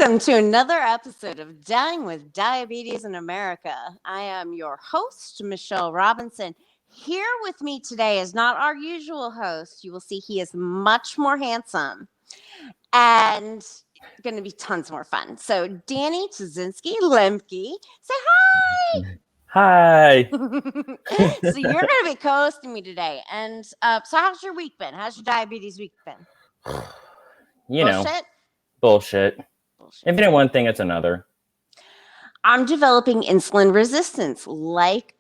Welcome to another episode of Dying with Diabetes in America. I am your host, Michelle Robinson. Here with me today is not our usual host. You will see he is much more handsome and going to be tons more fun. So, Danny Tuszynski-Lempke, say hi. Hi. So, you're going to be co-hosting me today. And so, how's your week been? How's your diabetes week been? Bullshit. If it ain't one thing, it's another. I'm developing insulin resistance like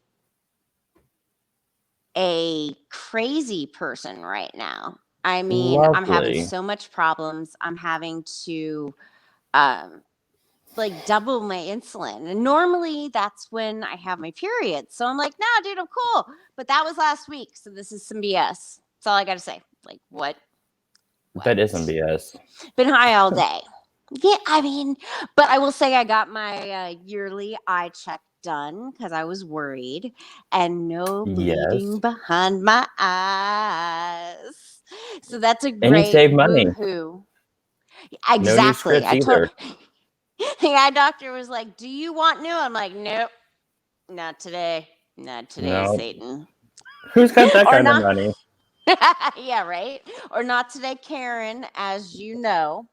a crazy person right now. I mean, Lovely. I'm having so much problems. I'm having to double my insulin. And normally that's when I have my period. So I'm like, nah, dude, I'm cool. But that was last week. So this is some BS. That's all I got to say. Like, what? That is some BS. Been high all day. Yeah, I mean, but I will say I got my yearly eye check done because I was worried, and no bleeding behind my eyes. So that's a great. And you save money. Woohoo. Exactly. No new scripts either. The eye doctor was like, "Do you want new?" I'm like, "Nope, not today. Not today, Satan." Who's got that kind of money? Yeah, right. Or not today, Karen, as you know.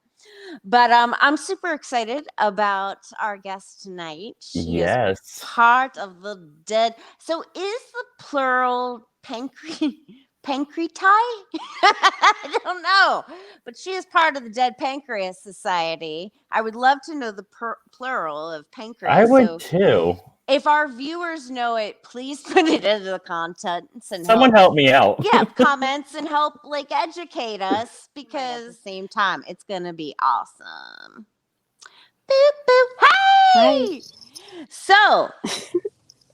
But I'm super excited about our guest tonight. She is part of the dead. So is the plural pancreati? I don't know. But she is part of the Dead Pancreas Society. I would love to know the plural of pancreas. I would too. If our viewers know it, please put it into the contents and someone help me out. Yeah, comments and help educate us, because at the same time it's gonna be awesome. Boop boop. Hey! Hi. So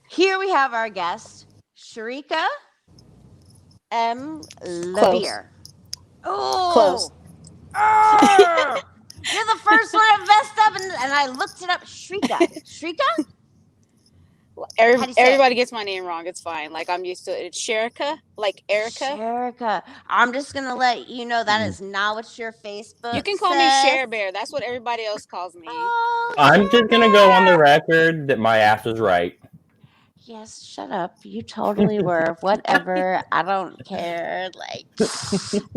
here we have our guest, Sheriqa M. LaVere. Oh, close. You're the first one that messed up, and I looked it up. Sheriqa? Everybody gets my name wrong. It's fine. Like, I'm used to it. It's Sheriqa, like Erica. Sheriqa. I'm just gonna let you know that is not what your Facebook. You can call me Share Bear. That's what everybody else calls me. Oh, I'm just gonna go on the record that my ass was right. Yes, shut up. You totally were. Whatever. I don't care.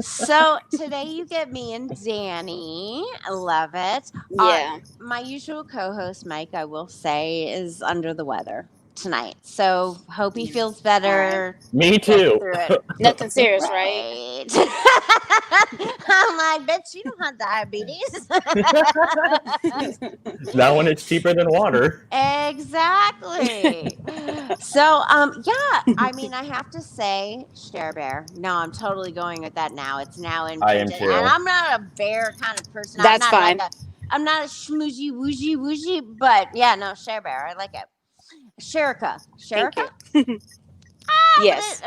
So today you get me and Danny. I love it. Yeah. My usual co-host, Mike, I will say, is under the weather tonight. So hope he feels better. Right. Me too. Nothing serious, right? I'm like, bitch, you don't have diabetes. Not when it's cheaper than water. Exactly. So, I mean, I have to say, Share Bear. No, I'm totally going with that now. It's now in. I am too. And I'm not a bear kind of person. That's fine. I'm not a schmoozy wooshy, but yeah, no, Share Bear. I like it. Sheriqa? Yes.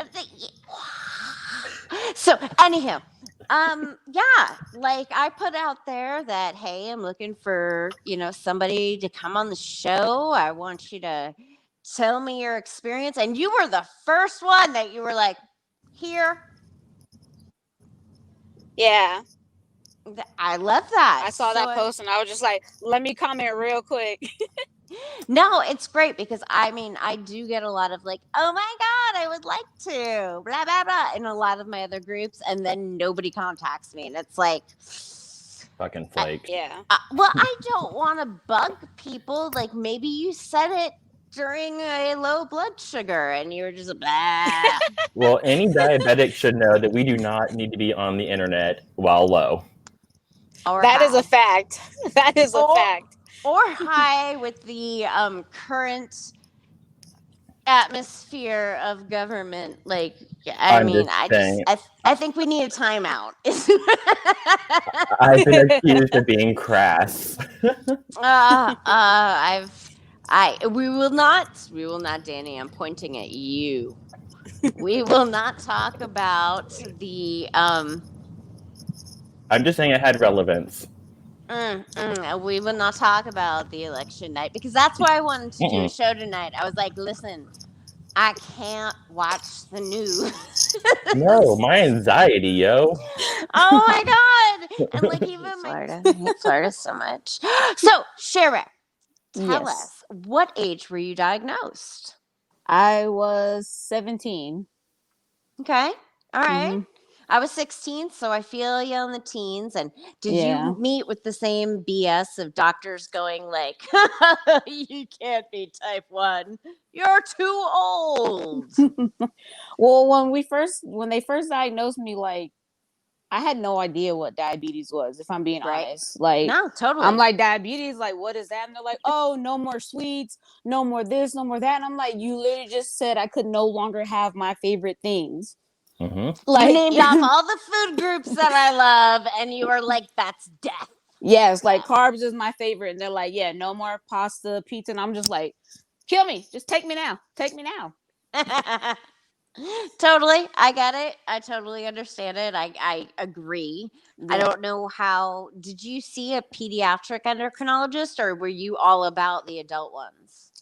So, anyhow, I put out there that, hey, I'm looking for, somebody to come on the show. I want you to tell me your experience. And you were the first one that you were like, here. Yeah. I love that. I saw that post and I was just like, let me comment real quick. No, it's great because, I mean, I do get a lot of oh my God, I would like to, blah, blah, blah, in a lot of my other groups. And then nobody contacts me. And it's like, fucking flake. Yeah. Well, I don't want to bug people. Maybe you said it during a low blood sugar and you were just blah. Well, any diabetic should know that we do not need to be on the internet while low. That is a fact. That is a fact. Or high with the current atmosphere of government. I think we need a timeout. I've been accused of being crass. We will not, Danny, I'm pointing at you. We will not talk about the I'm just saying it had relevance. We will not talk about the election night because that's why I wanted to do a show tonight. I was like, listen, I can't watch the news. No, my anxiety, yo. Oh my god! And like even Florida, I hate Florida so much. So, Sheriqa, tell Yes. us, what age were you diagnosed? I was 17. Okay, all right. hmm I was 16, so I feel you on the teens. And did Yeah. you meet with the same BS of doctors going like, "You can't be type 1. You're too old." Well, when they first diagnosed me, like I had no idea what diabetes was, if I'm being Right? honest. Like No, totally. I'm like, diabetes, like what is that? And they're like, oh, no more sweets, no more this, no more that. And I'm like, you literally just said I could no longer have my favorite things. Mm-hmm. Like You named off all the food groups that I love, and you were like, "That's death." yes, like carbs is my favorite. And they're like, yeah, no more pasta, pizza. And I'm just like, kill me. Just take me now. Take me now. Totally, I get it. I totally understand it. I agree. I Yeah. don't know how. Did you see a pediatric endocrinologist, or were you all about the adult ones?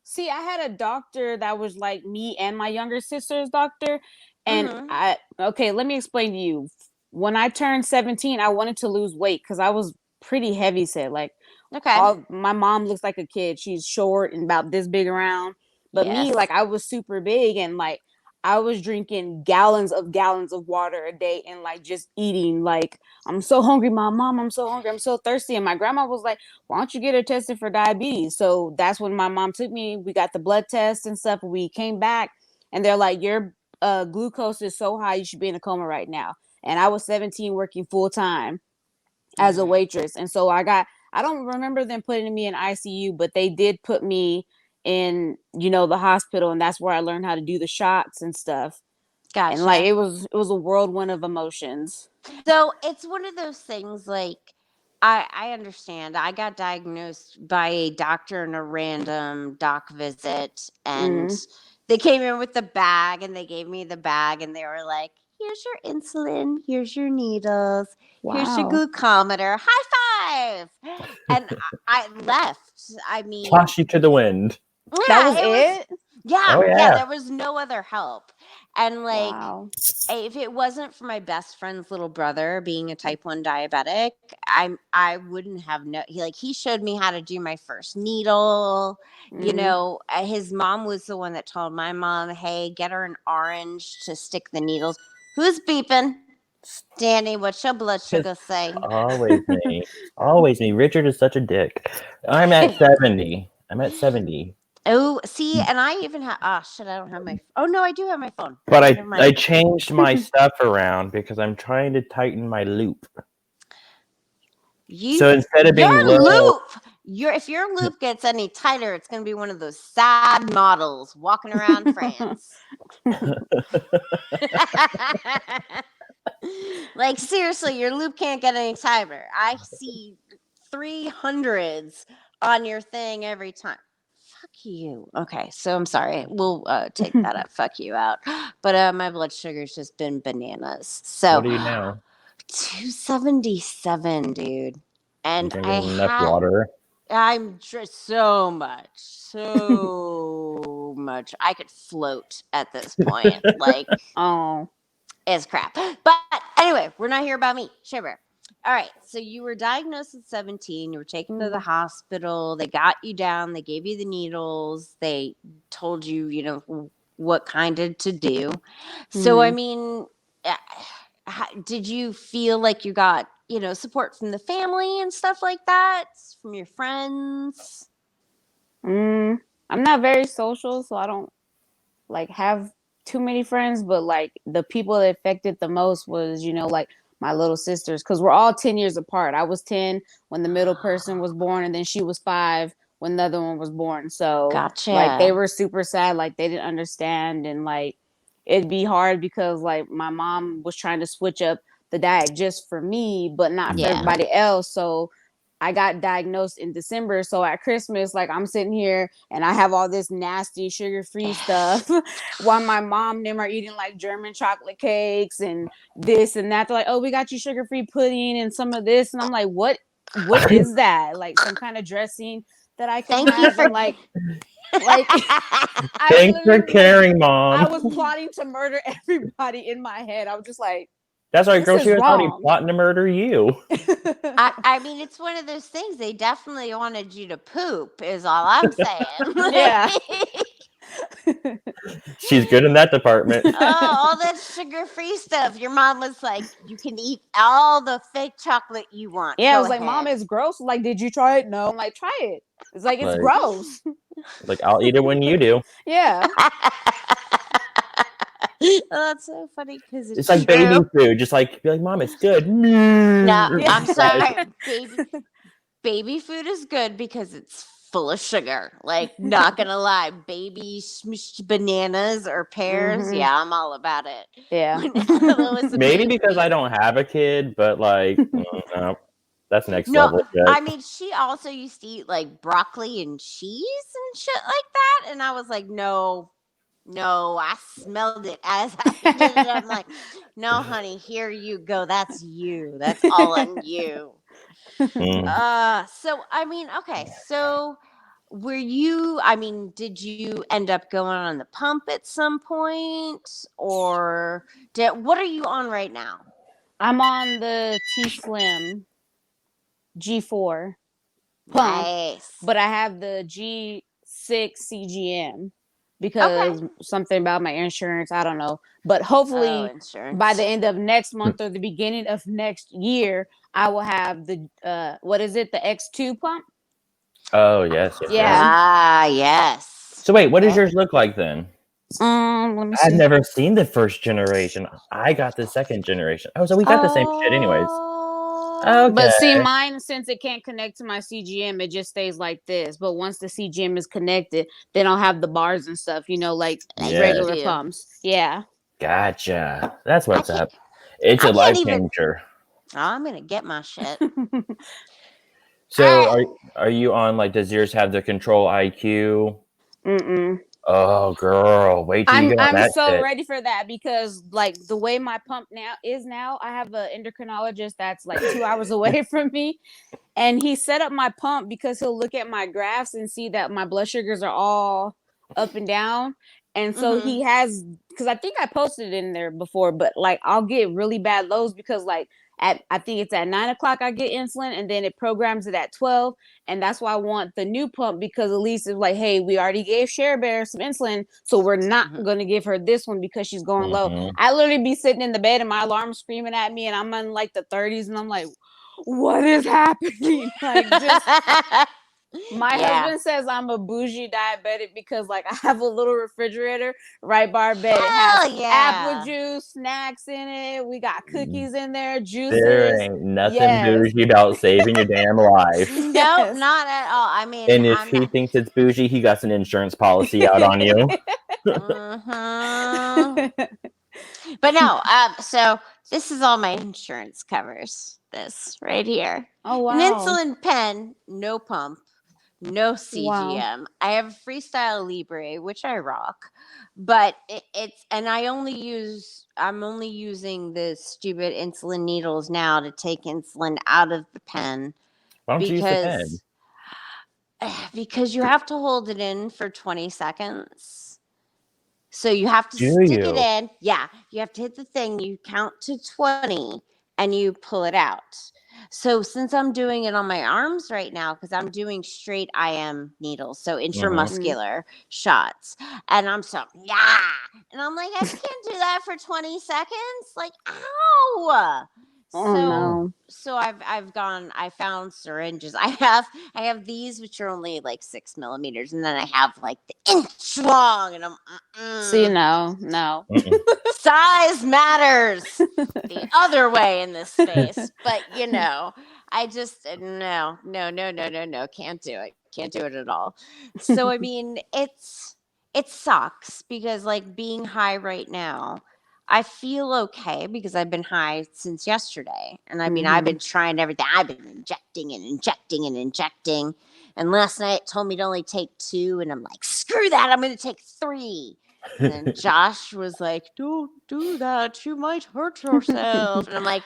See, I had a doctor that was like me and my younger sister's doctor. And Mhm. let me explain to you. When I turned 17, I wanted to lose weight because I was pretty heavy set. Like Okay. all my mom looks like a kid. She's short and about this big around. But me, Yes. like I was super big and like I was drinking gallons of water a day and like just eating. Like, I'm so hungry, mom, I'm so hungry, I'm so thirsty. And my grandma was like, why don't you get her tested for diabetes? So that's when my mom took me. We got the blood test and stuff. We came back and they're like, your glucose is so high, you should be in a coma right now. And I was 17 working full time as a waitress. And so I don't remember them putting me in ICU, but they did put me in, the hospital. And that's where I learned how to do the shots and stuff. Gotcha. And like, it was a whirlwind of emotions. So it's one of those things like I understand. I got diagnosed by a doctor in a random doc visit, and Mm. they came in with the bag and they gave me the bag and they were like, here's your insulin, here's your needles, here's your Wow. glucometer, high five. And I left. I mean, Toss you to the wind. That was it it? yeah, Oh, yeah, yeah. there was no other help. And like Wow. if it wasn't for my best friend's little brother being a type 1 diabetic, I wouldn't have he showed me how to do my first needle. Mm. His mom was the one that told my mom, "Hey, get her an orange to stick the needles." Who's beeping? Danny, what's your blood sugar say? Always me. Always me. Richard is such a dick. I'm at 70. I'm at 70. Oh, see, and I even have. Oh shit! I don't have my. Oh no, I do have my phone. But Never I mind. changed my stuff around because I'm trying to tighten my loop. So instead of being Your low, loop. If your loop gets any tighter, it's going to be one of those sad models walking around France. Like seriously, your loop can't get any tighter. I see 300s on your thing every time. Fuck you. Okay, so I'm sorry. We'll take that up. Fuck you out. But my blood sugar's just been bananas. So what do you know? 277, dude. You And drinking enough water? I'm just so much. I could float at this point. Like, Oh. it's crap. But anyway, we're not here about me. Shiver. All right. So you were diagnosed at 17. You were taken to the hospital. They got you down. They gave you the needles. They told you, what kind of to do. So, I mean, did you feel like you got, support from the family and stuff like that? From your friends? I'm not very social, so I don't like have too many friends, but like the people that affected the most was, like my little sisters, because we're all 10 years apart. I was 10 when the middle person was born, and then she was 5 when the other one was born. So like they Gotcha. were super sad, like they didn't understand, and like it'd be hard because like my mom was trying to switch up the diet just for me, but not for Yeah. everybody else. So I got diagnosed in December. So at Christmas, like I'm sitting here and I have all this nasty sugar-free stuff while my mom and them are eating like German chocolate cakes and this and that. They're like, oh, we got you sugar-free pudding and some of this. And I'm like, what is that? Like some kind of dressing. that I can Thank you have, for and like I Thanks for literally, caring, I Mom. was plotting to murder everybody in my head. I was just like, That's right, this girl. She is was already wrong. plotting to murder you. I mean, it's one of those things. They definitely wanted you to poop, is all I'm saying. Yeah. She's good in that department. All that sugar-free stuff. Your mom was like, "You can eat all the fake chocolate you want. Yeah, I Go was like, Mom, ahead." it's gross. Like, did you try it? No. I'm like, try it. It's like, it's Like, gross. I'll eat it when you do. Yeah. Oh, that's so funny because It's it's like baby true. food. Just like be like, Mom, it's good. No, I'm Yeah. sorry, baby food is good because it's full of sugar. Like, not gonna lie, baby smushed bananas or pears. Mhm. Yeah, I'm all about it. Yeah. When Ella was a Maybe because I baby. don't have a kid, but like, no, that's next No, level shit. I mean, she also used to eat like broccoli and cheese and shit like that. And I was like, no, no, I smelled it as I ate it. I'm like, no, honey, here you go. That's you. That's all on you. Mm. So I mean, okay, so were you, I mean, did you end up going on the pump at some point? Or what are you on right now? I'm on the T-Slim G4 pump, Nice. but I have the G6 CGM Okay. because something about my insurance, I don't know. But Oh, hopefully by the insurance. end of next month or the beginning of next year, I will have the what is it, the X2 pump? Oh yes, yes, yes. Yeah. Ah, yes. So wait, what does Okay. yours look like then? Let me I've see. never seen the first generation. I got the second generation. Oh, so we got the same shit, anyways. Oh, Okay. But see, mine, since it can't connect to my CGM, it just stays like this. But once the CGM is connected, then I'll have the bars and stuff, like like you Yes. regular do. pumps. Yeah. Gotcha. That's I what's can't. up. It's I a can't life even. changer. Oh, I'm gonna get my shit. So I, are you on like does yours have the control IQ? Mm-mm. Oh girl, wait till you I'm get on I'm that so shit. ready for that because like the way my pump now, I have an endocrinologist that's like 2 hours away from me, and he set up my pump because he'll look at my graphs and see that my blood sugars are all up and down. And so mm-hmm. he has, because I think I posted it in there before, but like I'll get really bad lows because like I think it's at 9 o'clock I get insulin, and then it programs it at 12. And that's why I want the new pump, because at least it's like, hey, we already gave Share Bear some insulin, so we're not Mm-hmm. gonna give her this one because she's going low. Mhm. I literally be sitting in the bed and my alarm screaming at me, and I'm in like the 30s, and I'm like, what is happening? Like, just my Yeah. husband says I'm a bougie diabetic because like I have a little refrigerator right by our bed. It has Hell apple yeah. juice, snacks in it. We got cookies in there, There juices. ain't nothing Yes. bougie about saving your damn life. Nope, Yes. not at all. I mean, And if I'm he not. thinks it's bougie, he got an insurance policy out on you. Mhm. But no, so this is all my insurance covers. This right here. Oh An wow. insulin pen, no pump, no Wow. CGM. I have Freestyle Libre, which I rock, but it's and I'm only using the stupid insulin needles now to take insulin out of the pen Why don't you use the pen? because because you have to hold it in for 20 seconds. So you have to Do stick it you? in. Yeah, you have to hit the thing, you count to 20 and you pull it out. So since I'm doing it on my arms right now, because I'm doing straight IM needles, so Mhm. Mm. intramuscular shots, and I'm so yeah, and I'm like, I can't do that for 20 seconds. Like, ow. Oh So no. I found syringes. I have these which are only like 6 millimeters, and then I have like the inch long, and I'm See, no. Mm-mm. size matters the other way in this space. But I just no, can't do it. Can't do it at all. So I mean, it sucks because like being high right now, I feel okay because I've been high since yesterday. And I mean, I've Mhm. been trying everything. I've been injecting and injecting and injecting. And last night it told me to only take 2, and I'm like, screw that, I'm gonna take 3. And then Josh was like, don't do that. You might hurt yourself. And I'm like,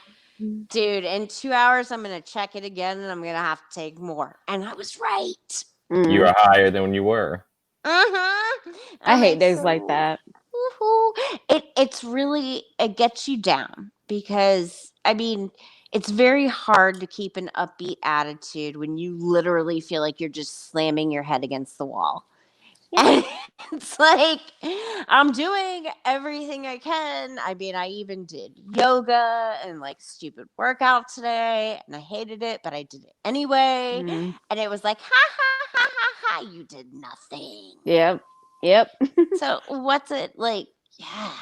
dude, in 2 hours, I'm going to check it again and I'm going to have to take more. And I was right. You are higher than when you were. I hate days like that. It's really, it gets you down because I mean it's very hard to keep an upbeat attitude when you literally feel like you're just slamming your head against the wall. And it's like I'm doing everything I can. I mean, I even did yoga and like stupid workout today, and I hated it, but I did it anyway. And it was like, ha ha ha ha ha, you did nothing. Yep. So what's it like? Yeah,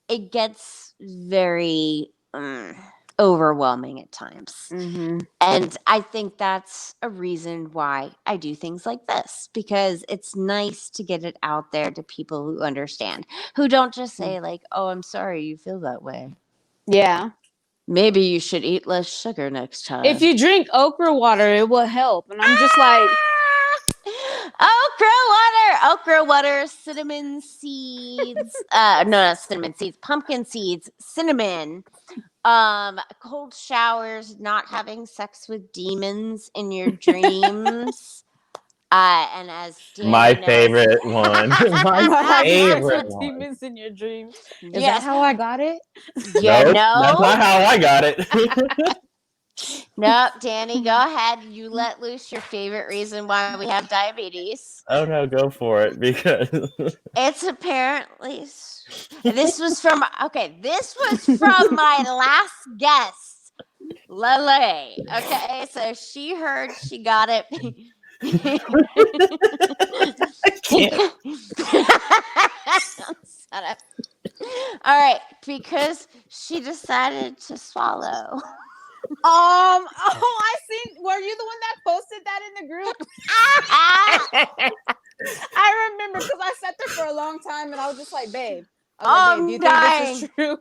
it gets very overwhelming at times. And I think that's a reason why I do things like this, because it's nice to get it out there to people who understand, who don't just say like, oh, I'm sorry you feel that way. Yeah. Maybe you should eat less sugar next time. If you drink okra water, it will help. And I'm just like, okra water, cinnamon seeds. No, not cinnamon seeds, pumpkin seeds, cinnamon. Cold showers, not having sex with demons in your dreams. And as Danny My knows, favorite one. My favorite one. demons in your dreams. Is that how I got it? Yeah, Nope, no. that's not how I got it. Nope, Danny, go ahead. You let loose your favorite reason why we have diabetes. Oh no, go for it, because it's apparently this was from my last guest, LaVere. Okay, so she heard, she got it. Shut up. All right, because she decided to swallow. I seen. Were you the one that posted that in the group? I remember because I sat there for a long time and I was just like, babe. Babe, do you think this is true?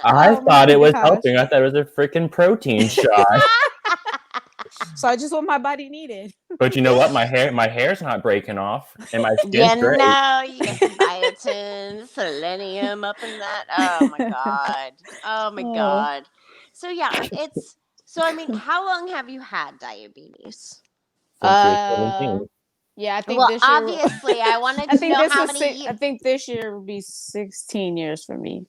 I thought it was helping. I thought it was a freaking protein shot. So I just what my body needed. But you know what? My hair's not breaking off, and my skin's great. You get some biotin, selenium up in that. Oh my god. Oh my god. So yeah, I mean, how long have you had diabetes? Since you're 17. Yeah, I think this year. Obviously, I wanted to know how many. I think this year will be 16 years for me.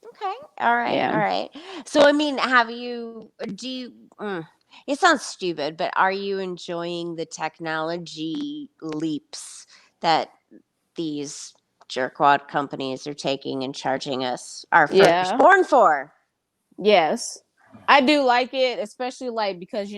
Okay. All right. Yeah. All right. So I mean, it sounds stupid, but are you enjoying the technology leaps that these jerkwad companies are taking and charging us our firstborn for? Yes, I do like it, especially like because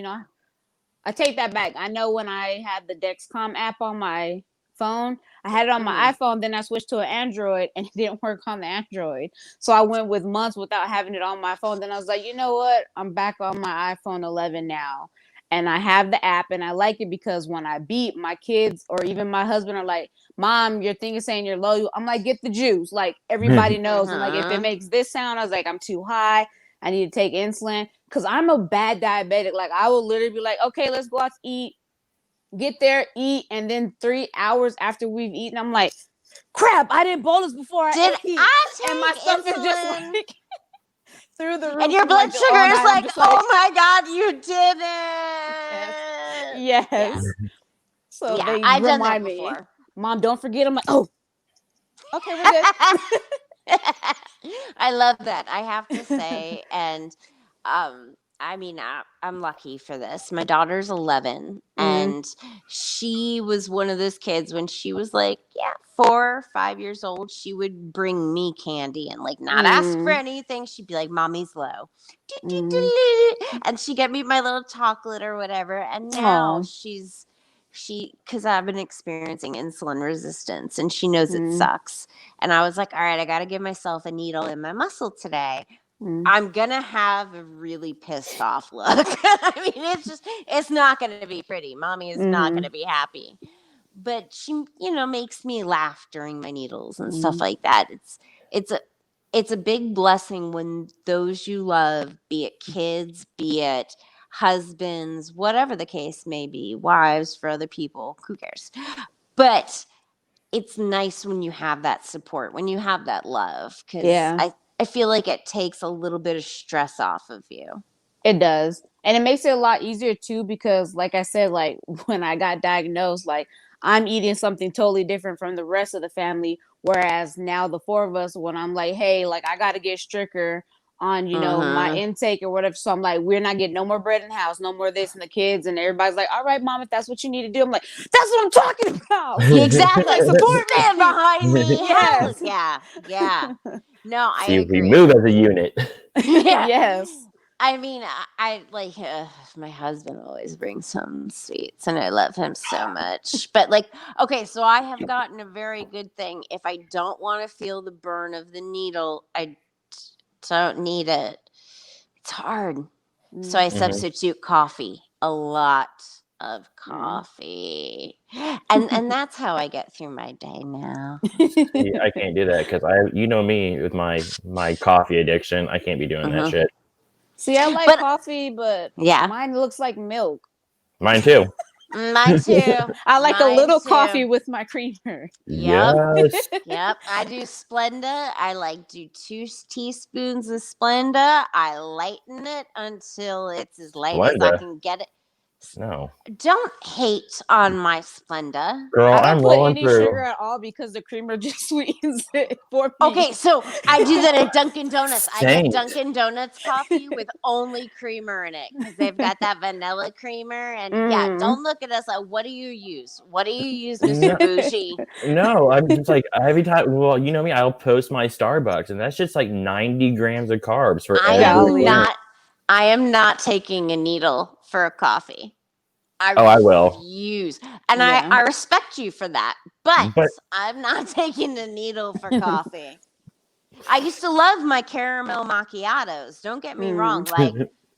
I take that back. I know when I had the Dexcom app on my phone, I had it on my iPhone, then I switched to an Android and it didn't work on the Android. So I went with months without having it on my phone. Then I was like, you know what? I'm back on my iPhone 11 now. And I have the app and I like it because when I beep, my kids or even my husband are like, Mom, your thing is saying you're low. I'm like, get the juice. Like everybody knows. And like, if it makes this sound, I was like, I'm too high. I need to take insulin because I'm a bad diabetic. Like I will literally be like, okay, let's go out to eat. Get there, eat, and then 3 hours after we've eaten, I'm like, crap, I didn't bolus before I ate. And my stuff is just like through the roof. And your blood sugar is like, oh my God, you did it. Yes. So yeah, they I've done remind that me, before. Mom, don't forget. I'm like, oh, okay, we're good. I love that. I have to say, and I mean, I'm lucky for this. My daughter's 11, and she was one of those kids when she was like, 4 or 5 years old, she would bring me candy and like not ask for anything. She'd be like, Mommy's low. And she'd get me my little chocolate or whatever. And now because I've been experiencing insulin resistance and she knows it sucks. And I was like, all right, I got to give myself a needle in my muscle today. I'm going to have a really pissed off look. I mean, it's not going to be pretty. Mommy is not going to be happy. But she, makes me laugh during my needles and stuff like that. It's a big blessing when those you love, be it kids, be it husbands, whatever the case may be, wives for other people, who cares? But it's nice when you have that support, when you have that love, because I feel like it takes a little bit of stress off of you. It does. And it makes it a lot easier too, because like I said, like when I got diagnosed, like I'm eating something totally different from the rest of the family. Whereas now the four of us, when I'm like, hey, like I got to get stricter on, my intake or whatever. So I'm like, we're not getting no more bread in the house, no more this, and the kids. And everybody's like, all right, mom, if that's what you need to do. I'm like, that's what I'm talking about. Exactly. Support man behind me. Hell Yes. yeah. No, I See, we agree. move as a unit. Yeah. Yes. I mean, I like my husband always brings some sweets, and I love him so much. But like, okay, so I have gotten a very good thing. If I don't want to feel the burn of the needle, I don't need it. It's hard, so I Mhm. substitute coffee. A lot of coffee, and that's how I get through my day now. See, I can't do that because you know me with my coffee addiction. I can't be doing that shit. See, I like But coffee, but yeah, mine looks like milk. Mine too. mine too. I like a Mine little too. coffee with my creamer. Yep. Yes. Yep. I do Splenda. I like do 2 teaspoons of Splenda. I lighten it until it's as light as I Splenda. can get it. No. Don't hate on my Splenda. Girl, I don't I'm put rolling any sugar through. at all because the creamer just sweetens it for me. Okay, so I do that at Dunkin' Donuts. I get Saint. Dunkin' Donuts coffee with only creamer in it because they've got that vanilla creamer. And yeah, don't look at us like, what do you use? What do you use, Mr. No. Bougie? No, I'm just like every time. Well, you know me. I'll post my Starbucks, and that's just like 90 grams of carbs for I every am Golly. creamer. not. I am not taking a needle for a coffee. I Oh, I will. refuse, and Yeah. I respect you for that. But But I'm not taking a needle for coffee. I used to love my caramel macchiatos. Don't get me wrong. Like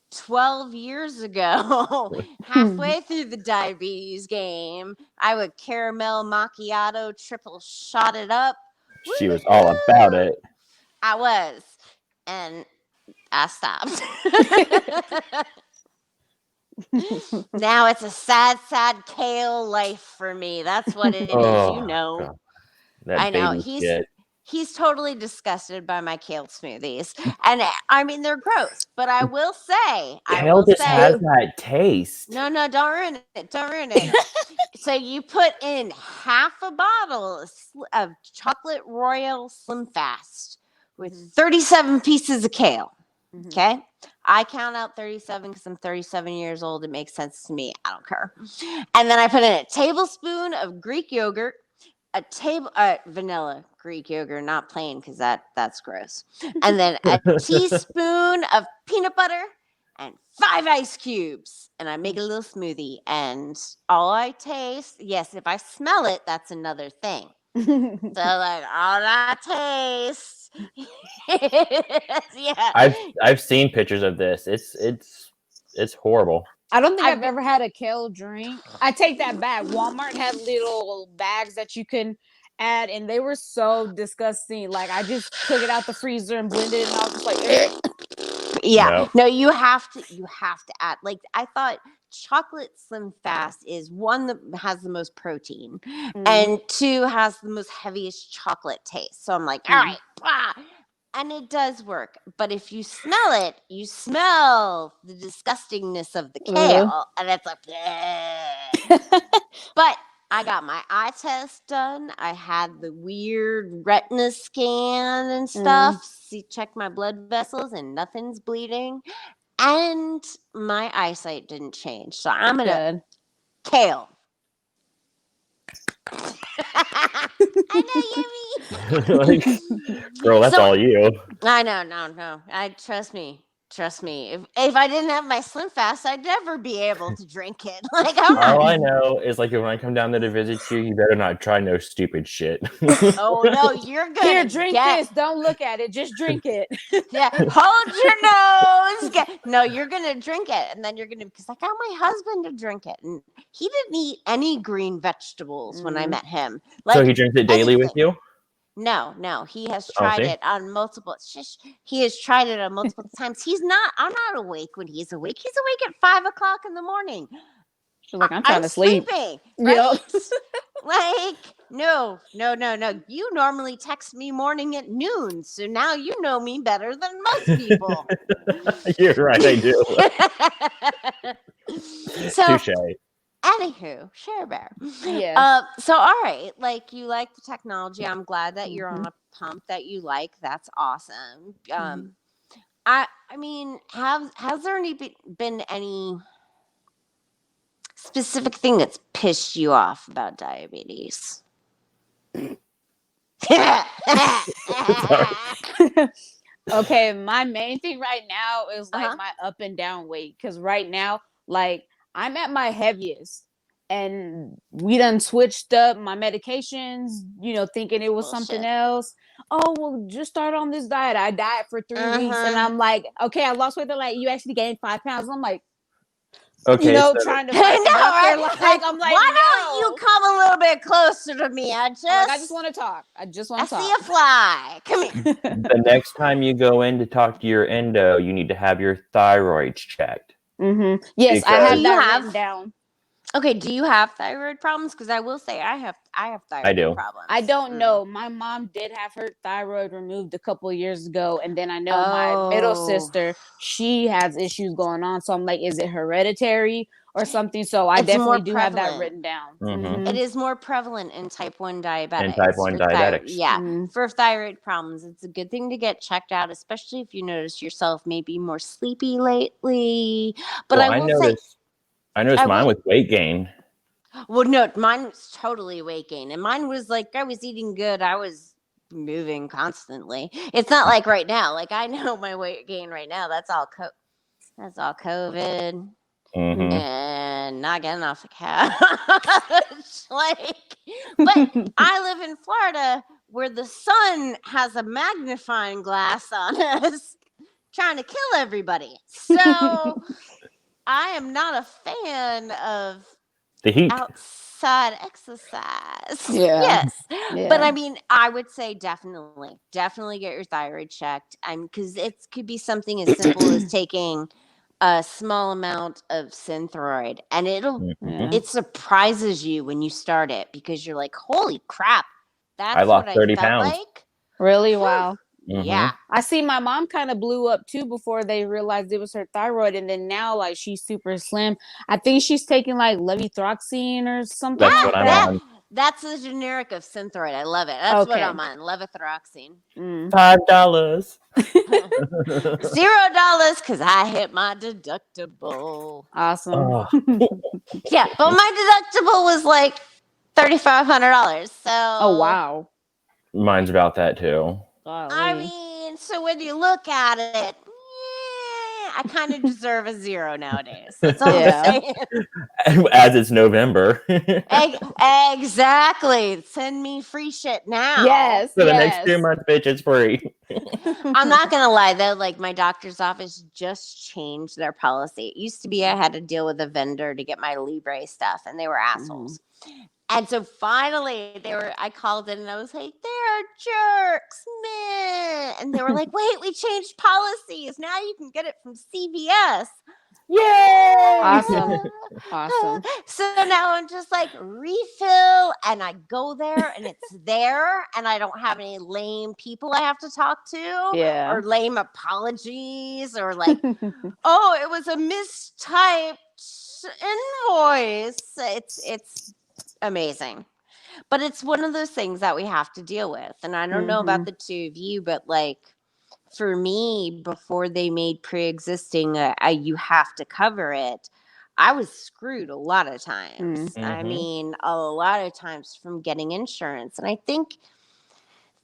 12 years ago, halfway through the diabetes game, I would caramel macchiato, triple shot it up. she was all about Woo! it. I was, and I stopped. Now it's a sad, sad kale life for me. That's what it is. Oh, You know. God. That I know. baby shit. He's totally disgusted by my kale smoothies. And I mean they're gross, but I will say, Kale just has that taste. no, don't ruin it. Don't ruin it. So you put in half a bottle of chocolate royal slim fast with 37 pieces of kale. Okay. I count out 37 because I'm 37 years old. It makes sense to me. I don't care. And then I put in a tablespoon of Greek yogurt, vanilla Greek yogurt, not plain because that's gross. And then a teaspoon of peanut butter and 5 ice cubes. And I make a little smoothie. And all I taste, yes, if I smell it, that's another thing. So like all I taste. Yeah. I've seen pictures of this. It's horrible. I don't think I've ever had a kale drink. I take that back. Walmart had little bags that you can add, and they were so disgusting. Like I just took it out the freezer and blended it, and I was just like, yeah. No, you have to add. Like I thought chocolate slim fast is one that has the most protein, and 2 has the most heaviest chocolate taste. So I'm like, all right, and it does work. But if you smell it, you smell the disgustingness of the kale, and it's like, but I got my eye test done. I had the weird retina scan and stuff. Check my blood vessels, and nothing's bleeding. And my eyesight didn't change. So I'm gonna kale. I know, Yummy. Girl, that's all you. I know, no. Trust me. If I didn't have my Slim Fast, I'd never be able to drink it. Like, all I know is like when I come down there to visit you better not try no stupid shit. Oh no, you're gonna here, drink this. Don't look at it. Just drink it. Yeah, hold your nose. No, you're gonna drink it, and then you're gonna, because I got my husband to drink it, and he didn't eat any green vegetables when I met him. Like, so he drinks it daily with you? No, he has tried it on multiple. He has tried it on multiple times. I'm not awake when he's awake. He's awake at 5 o'clock in the morning. She's like, I'm trying I'm to sleep. sleeping, Yep. right? Like, no. You normally text me morning at noon, so now you know me better than most people. You're right, I do. So, Touche. anywho, Share Bear. Yeah. So all right, like you like the technology. I'm glad that you're on a pump that you like. That's awesome. I mean, has there been any specific thing that's pissed you off about diabetes? Okay, my main thing right now is like Uh-huh. my up and down weight. Cause right now, like I'm at my heaviest and we done switched up my medications, thinking it was something Bullshit. else. Oh, well, just start on this diet. I diet for 3 weeks and Uh-huh. I'm like, okay, I lost weight. They're like, you actually gained 5 pounds. I'm like, Okay, so trying to I fight the know, doctor. right? Like, I'm like, why don't you no. come a little bit closer to me? I'm like, I just want to talk. I just I want to see talk. a fly. Come here. the next time you go in to talk to your endo, you need to have your thyroids checked. Yes, I Because- have Do you that have- written down. Okay, do you have thyroid problems? Because I will say I have thyroid do. problems. I don't know. My mom did have her thyroid removed a couple of years ago, and then I know my middle Oh. sister, she has issues going on. So I'm like, is it hereditary or something? So I It's definitely more do have that prevalent. written down. Mhm. It is more prevalent in type 1 diabetics. And type 1 for thyroid. diabetics. Yeah, for thyroid problems, it's a good thing to get checked out, especially if you notice yourself maybe more sleepy lately. But Well, I will say, I noticed I mine will- with weight gain. well, no, mine was totally weight gain, and mine was like I was eating good. I was moving constantly. It's not like right now. Like I know my weight gain right now. That's all COVID. Mhm. And not getting off the couch. But I live in Florida where the sun has a magnifying glass on us trying to kill everybody. So I am not a fan of The heat. outside exercise. Yeah. Yes. Yeah. But I mean, I would say definitely get your thyroid checked. Because it could be something as simple as taking a small amount of Synthroid, and it surprises you when you start it because you're like, holy crap, that's I lost what 30 I felt pounds. like. Really? Wow. Yeah. I see my mom kind of blew up too before they realized it was her thyroid, and then now like she's super slim. I think she's taking like levothyroxine or something. That's like what I'm that. on. That's the generic of Synthroid. I love it. That's what Okay. I'm on. Levothyroxine. $5. $0 because I hit my deductible. Awesome. Oh, Yeah, but my deductible was like $3,500. So Oh wow. mine's about that too. I Golly. mean, so when you look at it, I kind of deserve a 0 nowadays. That's all Yeah. I'm saying. As it's November. Exactly. Send me free shit now. Yes. For the next 2 months, bitch, it's free. I'm not gonna lie though, like my doctor's office just changed their policy. It used to be I had to deal with a vendor to get my Libre stuff, and they were assholes. And so finally I called in and I was like, they're jerks, man. And they were like, wait, we changed policies. Now you can get it from CVS. Yay! Awesome. So now I'm just like refill, and I go there and it's there, and I don't have any lame people I have to talk to, Yeah. or lame apologies, or like, oh, it was a mistyped invoice. It's amazing. But it's one of those things that we have to deal with. And I don't know about the two of you, but like for me, before they made pre-existing you have to cover it, I was screwed a lot of times. I mean, a lot of times from getting insurance. And I think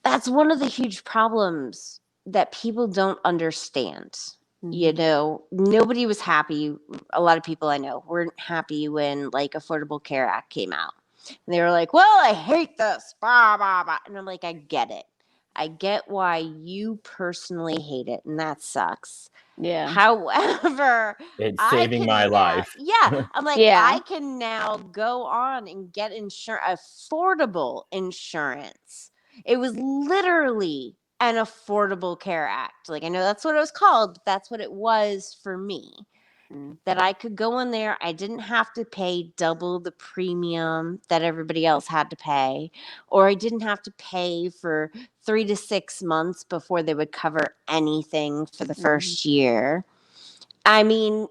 that's one of the huge problems that people don't understand. You know, nobody was happy. A lot of people I know weren't happy when like Affordable Care Act came out. And they were like, well, I hate this. Blah, blah, blah. And I'm like, I get it. I get why you personally hate it, and that sucks. Yeah. However, It's I saving can my now- life. Yeah. I'm like, Yeah. I can now go on and get affordable insurance. It was literally an Affordable Care Act. Like, I know that's what it was called, but that's what it was for me. that I could go in there. I didn't have to pay double the premium that everybody else had to pay, or I didn't have to pay for 3 to 6 months before they would cover anything for the first year. I mean,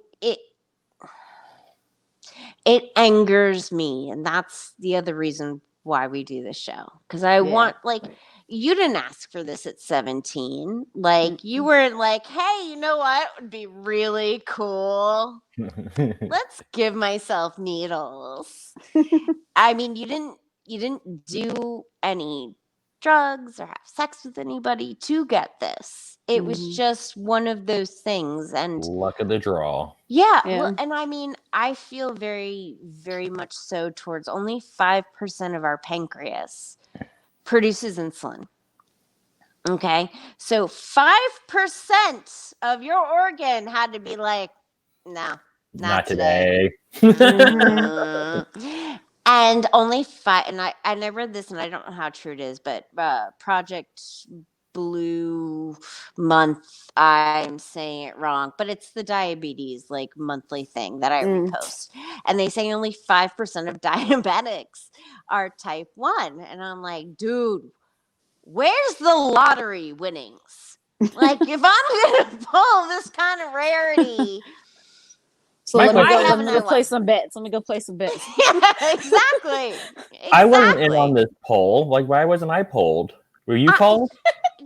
it angers me, and that's the other reason why we do this show, because I want, like, you didn't ask for this at 17. Like, you weren't like, hey, you know what would be really cool? Let's give myself needles. I mean, you didn't do any drugs or have sex with anybody to get this. It was just one of those things, and Luck of the draw. yeah. Well, and I mean, I feel very, very much so towards only 5% of our pancreas produces insulin. Okay. So 5% of your organ had to be like, no, not today. And only 5, and I read this, and I don't know how true it is, but Project Blue Month, I'm saying it wrong, but it's the diabetes like monthly thing that I repost, and they say only 5% of diabetics are type 1, and I'm like, dude, where's the lottery winnings? Like, if I'm gonna pull this kind of rarity. So let me go play some bets. Let me go play some bets. Yeah, exactly. I wasn't in on this poll. Like, why wasn't I polled? Were you called?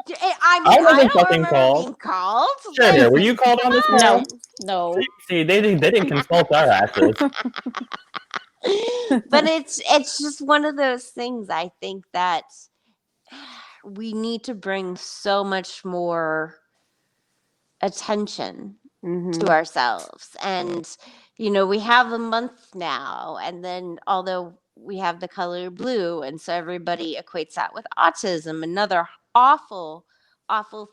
I mean, I wasn't I don't fucking remember called. being called. Sure, were you called on this poll? No. See, they didn't consult our asses. But it's just one of those things. I think that we need to bring so much more attention to ourselves, and we have a month now, and then although we have the color blue, and so everybody equates that with autism, another awful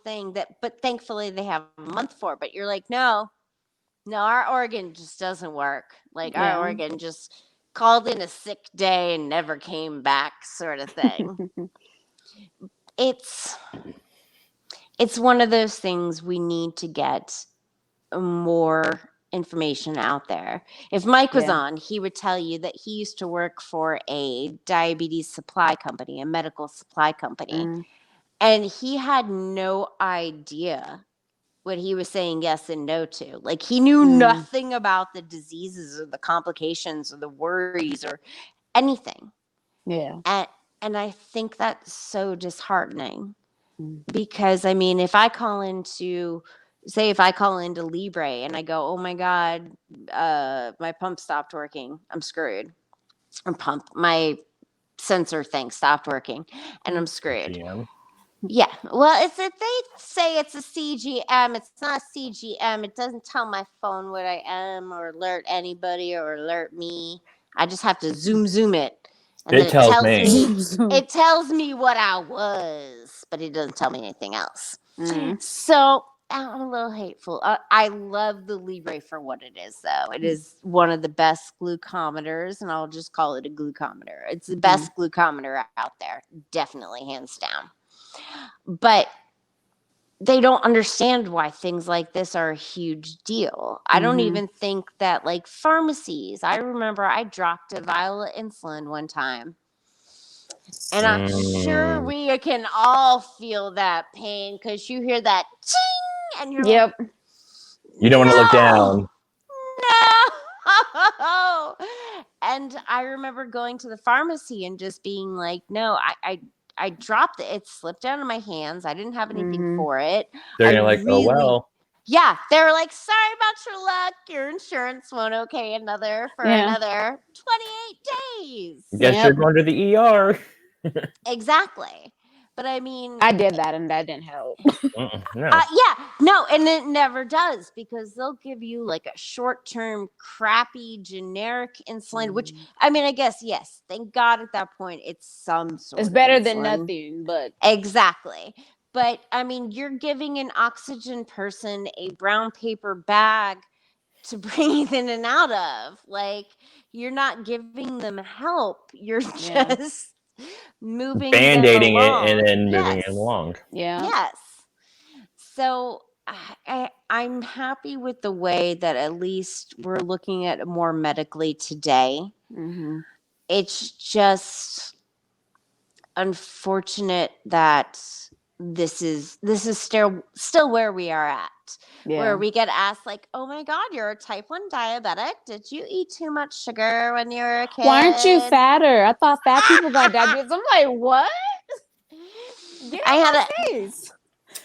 thing, but thankfully they have a month for. But you're like, no, our organ just doesn't work. Like, our organ just called in a sick day and never came back, sort of thing. It's one of those things we need to get more information out there. If Mike was on, he would tell you that he used to work for a diabetes supply company, a medical supply company, and he had no idea what he was saying yes and no to. Like, he knew nothing about the diseases or the complications or the worries or anything. Yeah. And I think that's so disheartening, because I mean, if I call into Libre and I go, oh my God, my pump stopped working, I'm screwed. My sensor thing stopped working, and I'm screwed. GM. Yeah. Well, if they say it's a CGM, it's not a CGM. It doesn't tell my phone what I am or alert anybody or alert me. I just have to zoom it. And It then tells me. it tells me what I was, but it doesn't tell me anything else. So I'm a little hateful. I love the Libre for what it is, though. It is one of the best glucometers, and I'll just call it a glucometer. It's the best glucometer out there, definitely, hands down. But they don't understand why things like this are a huge deal. I don't even think that, like, pharmacies. I remember I dropped a vial of insulin one time, and I'm sure we can all feel that pain, because you hear that ching, and you're like, you don't want to look down. No. And I remember going to the pharmacy and just being like, no, I dropped it. It slipped out of my hands. I didn't have anything for it. They're like, oh, well. Yeah. They were like, sorry about your luck. Your insurance won't okay another 28 days. Guess you're going to the ER. Exactly. But I mean, I did that, and that didn't help. No, and it never does, because they'll give you like a short-term, crappy, generic insulin, which, I mean, I guess, yes, thank God at that point it's some sort It's of better insulin. than nothing, but Exactly. But I mean, you're giving an oxygen person a brown paper bag to breathe in and out of. Like, you're not giving them help. You're just moving Band-aiding them along. it and then moving it along. Yes. So I'm happy with the way that at least we're looking at it more medically today. Mm-hmm. It's just unfortunate that this is still where we are at. Where Yeah. we get asked like, "Oh my God, you're a type 1 diabetic. Did you eat too much sugar when you were a kid? Why aren't you fatter? I thought fat people got diabetes. I'm like, what? Get I out had my a face.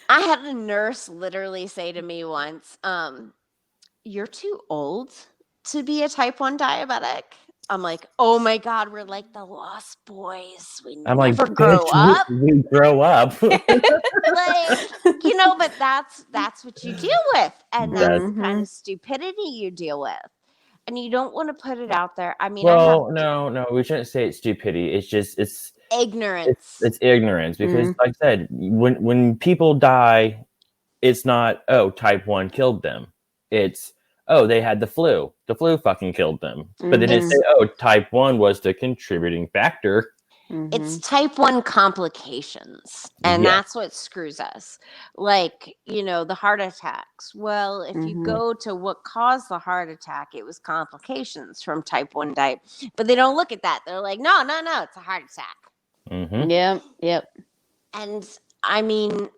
I had a nurse literally say to me once, "You're too old to be a type 1 diabetic." I'm like, "Oh my God, we're like the Lost Boys. We I'm like, never grow bitch, up." we grow up. Like, but that's what you deal with, and that's Yes. the kind Mhm. of stupidity you deal with, and you don't want to put it out there. I mean, I have Well, no, we shouldn't say it's stupidity. It's just ignorance. it's ignorance because, Mhm. like I said, when people die, it's not type 1 killed them. It's they had the flu. The flu fucking killed them. But they didn't say It's type 1 was the contributing factor. it's Mhm. type 1 complications, and Yeah. that's what screws us. Like, the heart attacks. Well, if you Mhm. go to what caused the heart attack, it was complications from type 1 diabetes. But they don't look at that. They're like, no, it's a heart attack. Mm-hmm. Yep. And I mean,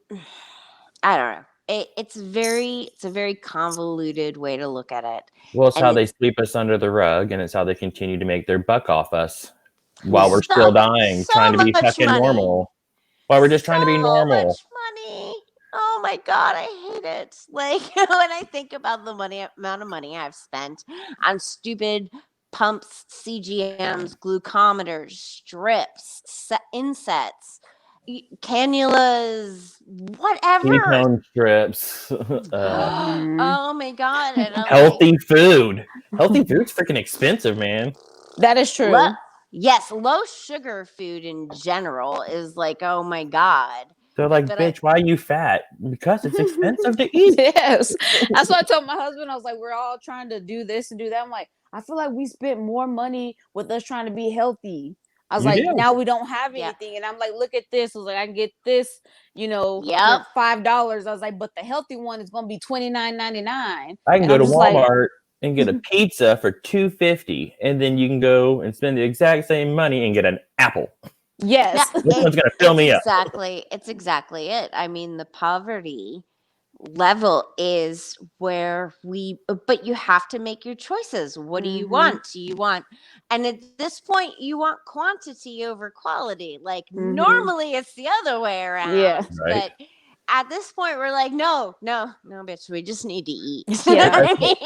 I don't know. It's a very convoluted way to look at it. Well, it's how And they sweep us under the rug, and it's how they continue to make their buck off us while we're still so dying, trying to be much fucking money. normal. While we're just trying to be So normal. much money. Oh my God, I hate it. Like, when I think about the amount of money I've spent on stupid pumps, CGMs, glucometers, strips, insets, cannulas, whatever. Ketone strips. Mhm. Oh my God. And I'm like, Healthy food. Healthy food's freaking expensive, man. That is Lo- true. yes, low sugar food in general is like, oh my God. They're like, But bitch, why are you fat? Because it's expensive to eat. Yes. That's what I told my husband. I was like, we're all trying to do this and do that. I'm like, I feel like we spent more money with us trying to be healthy. I was You like, do. now we don't have Yeah. anything. And I'm like, look at this. I was like, I can get this, Yep. for $5. I was like, but the healthy one is gonna be $29.99. I can And go I'm to just like, Walmart and get a pizza for $2.50, and then you can go and spend the exact same money and get an apple. yes. This one's gonna fill me up. It's exactly it. I mean, the poverty level is where but you have to make your choices. What do you Mhm. want? Do you want, and at this point, you want quantity over quality. Like, Mhm. normally it's the other way around. Yeah. Right. But at this point, we're like, no, bitch, we just need to eat. Yeah. I mean,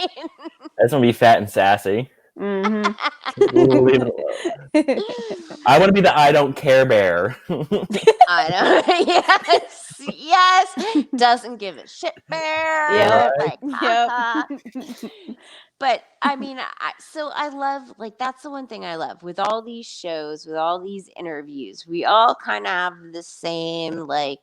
That's gonna be fat and sassy. Mhm. We'll leave it alone. I want to be the I don't care bear. I know. Yes. Doesn't give a shit bear. Yep. Like, Yep. But I mean, I love, like, that's the one thing I love with all these shows, with all these interviews. We all kind of have the same, like,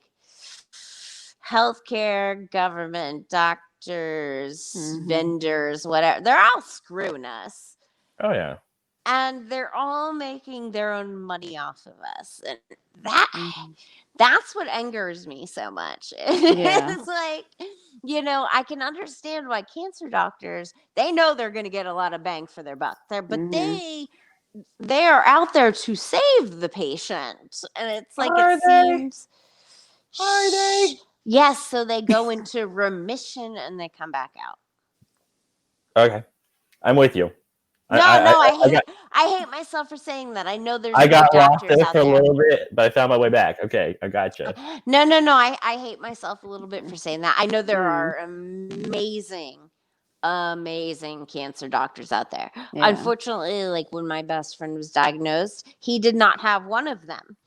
healthcare, government, doctors, vendors, whatever. They're all screwing us. Oh yeah. And they're all making their own money off of us. And that Mhm. that's what angers me so much. Yeah. It's like, I can understand why cancer doctors, they know they're going to get a lot of bang for their buck there, but Mhm. they are out there to save the patient. And it's like, Are it they? seems, Are they? yes, so they go into remission and they come back out. Okay, I'm with you. No, I hate myself for saying that. I know there's I got good lost doctors there out for a there. little bit, but I found my way back. Okay, I gotcha. No. I hate myself a little bit for saying that. I know there are amazing cancer doctors out there. Yeah. Unfortunately, like, when my best friend was diagnosed, he did not have one of them,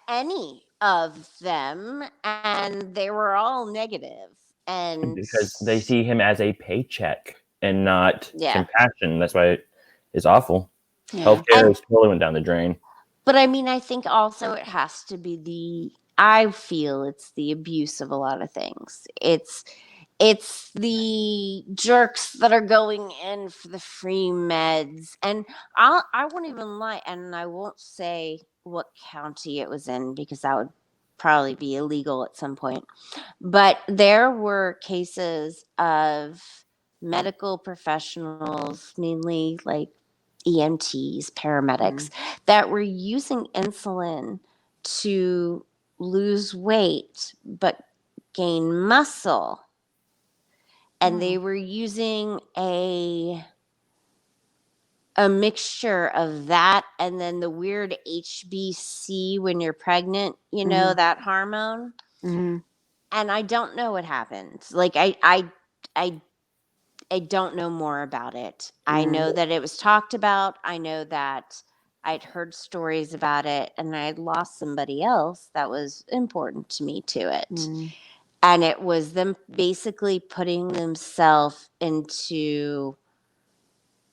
any of them, and they were all negative. And Because they see him as a paycheck and not yeah. compassion. That's why it's awful. Yeah. Healthcare is totally went down the drain. But I mean, I think also it has to be I feel it's the abuse of a lot of things. It's the jerks that are going in for the free meds. And I won't even lie, and I won't say what county it was in, because that would probably be illegal at some point. But there were cases of medical professionals, mainly like EMTs, paramedics, that were using insulin to lose weight but gain muscle. And they were using a mixture of that and then the weird HBC when you're pregnant, you know, that hormone. And I don't know what happened. Like I don't know more about it. I know that it was talked about. I know that I'd heard stories about it, and I'd lost somebody else that was important to me to it. And it was them basically putting themselves into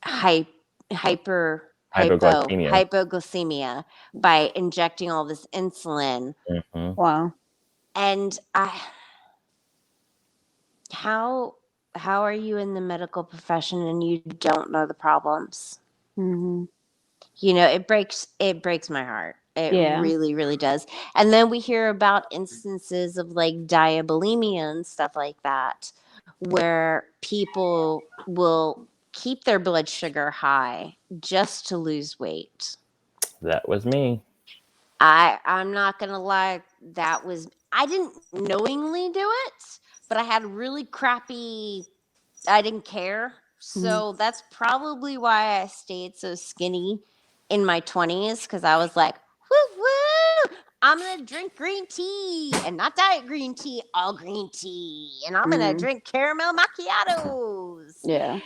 hypoglycemia by injecting all this insulin. Wow. And how are you in the medical profession and you don't know the problems? You know, it breaks my heart. It really, really does. And then we hear about instances of like diabulimia and stuff like that, where people will keep their blood sugar high just to lose weight. That was me. I'm not gonna lie, I didn't knowingly do it, but I had really crappy, I didn't care. So that's probably why I stayed so skinny in my 20s, because I was like, woo woo, I'm gonna drink green tea and not diet green tea, all green tea, and I'm gonna drink caramel macchiatos. Yeah.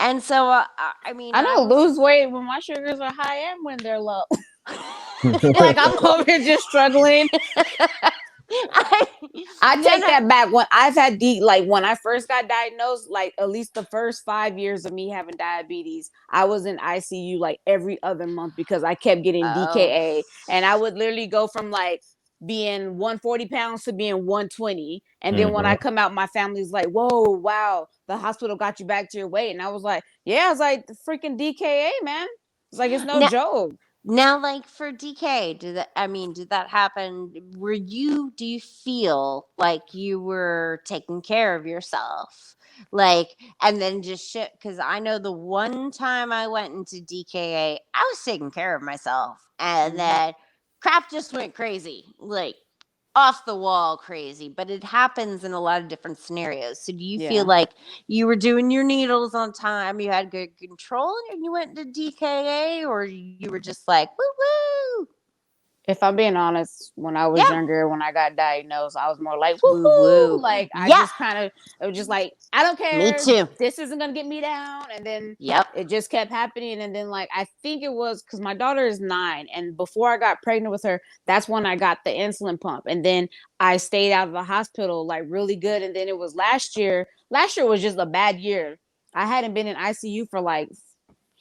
And so I mean, I don't lose weight when my sugars are high and when they're low. Like I'm over here just struggling. I take that back. When I've had when I first got diagnosed, like at least the first 5 years of me having diabetes, I was in ICU like every other month because I kept getting DKA, and I would literally go from like being 140 pounds to being 120, and then when I come out, my family's like, "Whoa, wow, the hospital got you back to your weight," and I was like, "Yeah," I was like, "The freaking DKA, man." It's like it's no joke. Now, like for DK, did that happen? Do you feel like you were taking care of yourself? Like, and then just shit, because I know the one time I went into DKA, I was taking care of myself. And then crap just went crazy. Like, off the wall crazy, but it happens in a lot of different scenarios. So do you feel like you were doing your needles on time, you had good control, and you went to DKA, or you were just like, woo woo? If I'm being honest, when I was younger, when I got diagnosed, I was more like Woo woo woo. like I just kind of, it was just like, I don't care. Me too. This isn't gonna get me down. And then it just kept happening. And then like I think it was because my daughter is 9, and before I got pregnant with her, that's when I got the insulin pump. And then I stayed out of the hospital like really good. And then it was last year. Last year was just a bad year. I hadn't been in ICU for like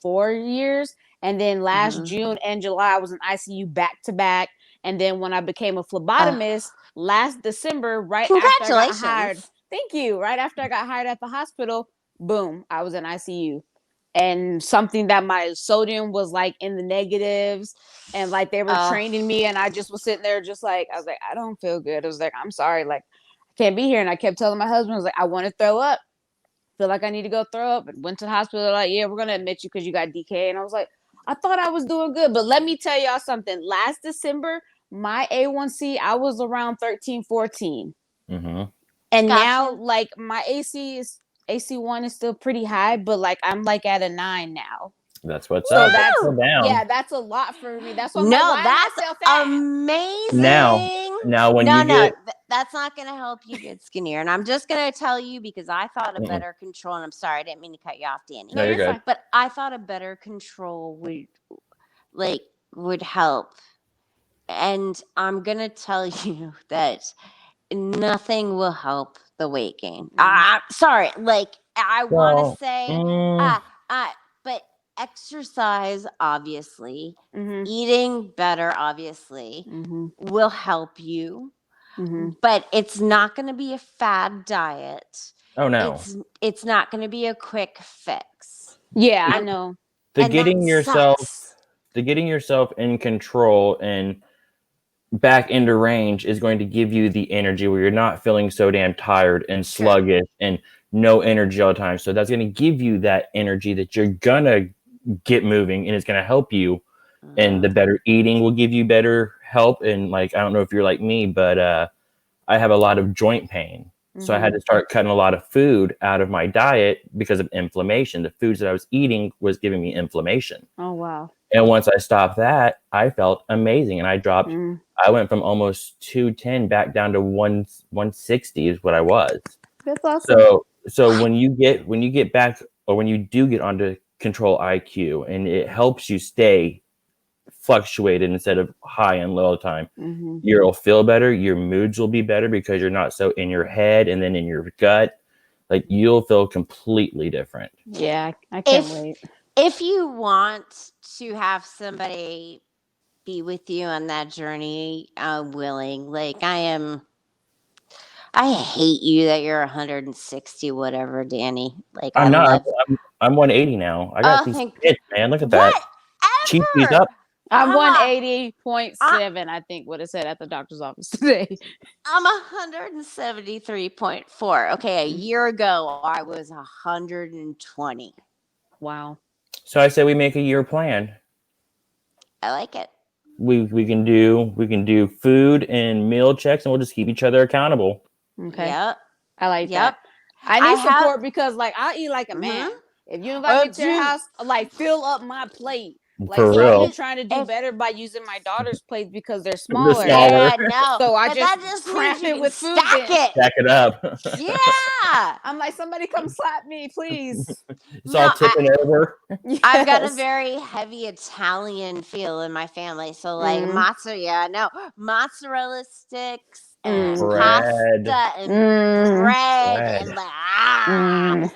4 years. And then last June and July, I was in ICU back to back. And then when I became a phlebotomist last December, right after I got hired, thank you, right after I got hired at the hospital, boom, I was in ICU. And something that my sodium was like in the negatives, and like they were training me, and I just was sitting there just like, I was like, I don't feel good. I was like, I'm sorry, like I can't be here. And I kept telling my husband, I was like, I want to throw up. Feel like I need to go throw up. And went to the hospital, like, yeah, we're gonna admit you because you got DK. And I was like, I thought I was doing good, but let me tell y'all something. Last December, my A1C, I was around 13, 14. And now, like, my AC1 is still pretty high, but like I'm like at a 9 now. That's what's so up. That's down. Yeah, that's a lot for me. That's what that's amazing. Now when you get that's not going to help you get skinnier. And I'm just going to tell you, because I thought a better control, and I'm sorry, I didn't mean to cut you off, Danny. No, you're good. But I thought a better control would help. And I'm going to tell you that nothing will help the weight gain. Sorry, like I want to say, but exercise, obviously, eating better, obviously, will help you. But it's not going to be a fad diet. Oh no, it's not going to be a quick fix. Yeah, I know. The getting yourself in control and back into range is going to give you the energy where you're not feeling so damn tired and sluggish and no energy all the time. So that's going to give you that energy that you're going to get moving, and it's going to help you. And the better eating will give you better help. And like, I don't know if you're like me, but I have a lot of joint pain. So I had to start cutting a lot of food out of my diet because of inflammation. The foods that I was eating was giving me inflammation. Oh, wow. And once I stopped that, I felt amazing. And I dropped, I went from almost 210 back down to 160 is what I was. That's awesome. So when you get back, or when you do get onto control IQ, and it helps you stay fluctuated instead of high and low all the time, you'll feel better. Your moods will be better because you're not so in your head and then in your gut. Like, you'll feel completely different. Yeah, I can't wait. If you want to have somebody be with you on that journey, I'm willing. Like, I hate you that you're 160 whatever, Danny. Like, I'm not. I'm 180 now. I got these kids, man. Look at that. Cheap these up. I'm 180.7, I think, what it said at the doctor's office today. I'm 173.4. Okay, a year ago I was 120. Wow. So I said we make a year plan. I like it. We can do food and meal checks, and we'll just keep each other accountable. Okay. Yep. I like that. I need support because, like, I'll eat like a man. If you invite me to your house, like, fill up my plate. Like, For so real. I'm trying to do better by using my daughter's plates because they're smaller. Yeah, no. So I but just cramp it with food. Stack it up. Yeah. I'm like, somebody come slap me, please. It's all tipping over. Yes. I've got a very heavy Italian feel in my family. So, like, mozzarella sticks and pasta and bread and like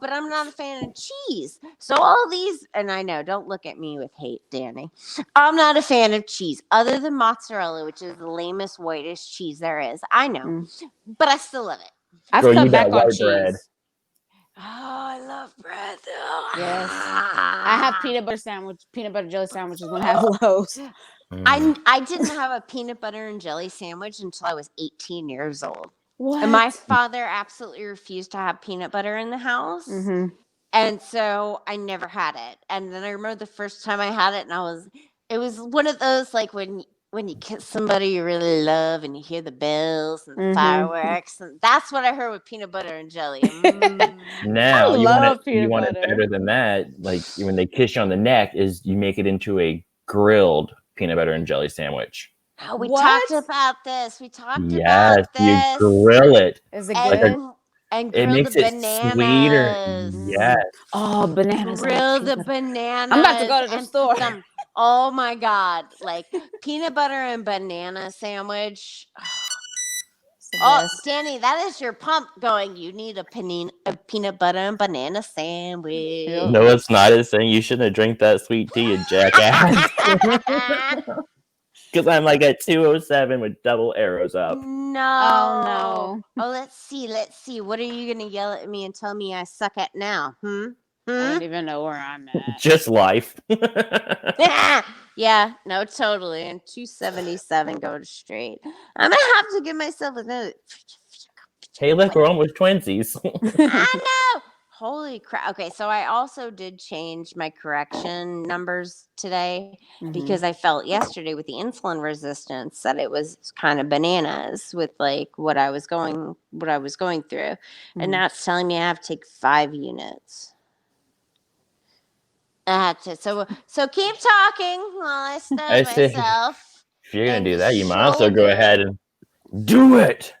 but I'm not a fan of cheese. So all these, and I know, don't look at me with hate, Danny. I'm not a fan of cheese other than mozzarella, which is the lamest, whitest cheese there is. I know, but I still love it. I've cut back on cheese. Bread. Oh, I love bread though. Yes, I have peanut butter jelly sandwiches when I have lows. I didn't have a peanut butter and jelly sandwich until I was 18 years old. What? And my father absolutely refused to have peanut butter in the house. And so I never had it. And then I remember the first time I had it, and it was one of those, like, when you kiss somebody you really love and you hear the bells and the fireworks. And that's what I heard with peanut butter and jelly. Now, you want it better than that. Like, when they kiss you on the neck, is you make it into a grilled peanut butter and jelly sandwich. Oh, we talked about this. About this. Yes, you grill it. Is it good? And grill it makes the it bananas. Sweeter. Yes. Oh, bananas. Grill the bananas. I'm about to go to the store. Oh my God. Like, peanut butter and banana sandwich. Oh, Danny, that is your pump going. You need a peanut butter and banana sandwich. No, it's not. It's saying you shouldn't have drank that sweet tea, you jackass. Because I'm like at 207 with double arrows up. No. Oh, no. Oh, let's see. What are you going to yell at me and tell me I suck at now? I don't even know where I'm at. Just life. Yeah, no, totally. And 277 going straight. I'm going to have to give myself another. Hey, look, we're almost twinsies. I know. Holy crap. Okay, so I also did change my correction numbers today because I felt yesterday with the insulin resistance that it was kind of bananas with, like, what I was going through. And now it's telling me I have to take 5 units. That's it. So keep talking while I stub myself. If you're going to do that, you might also go ahead and do it.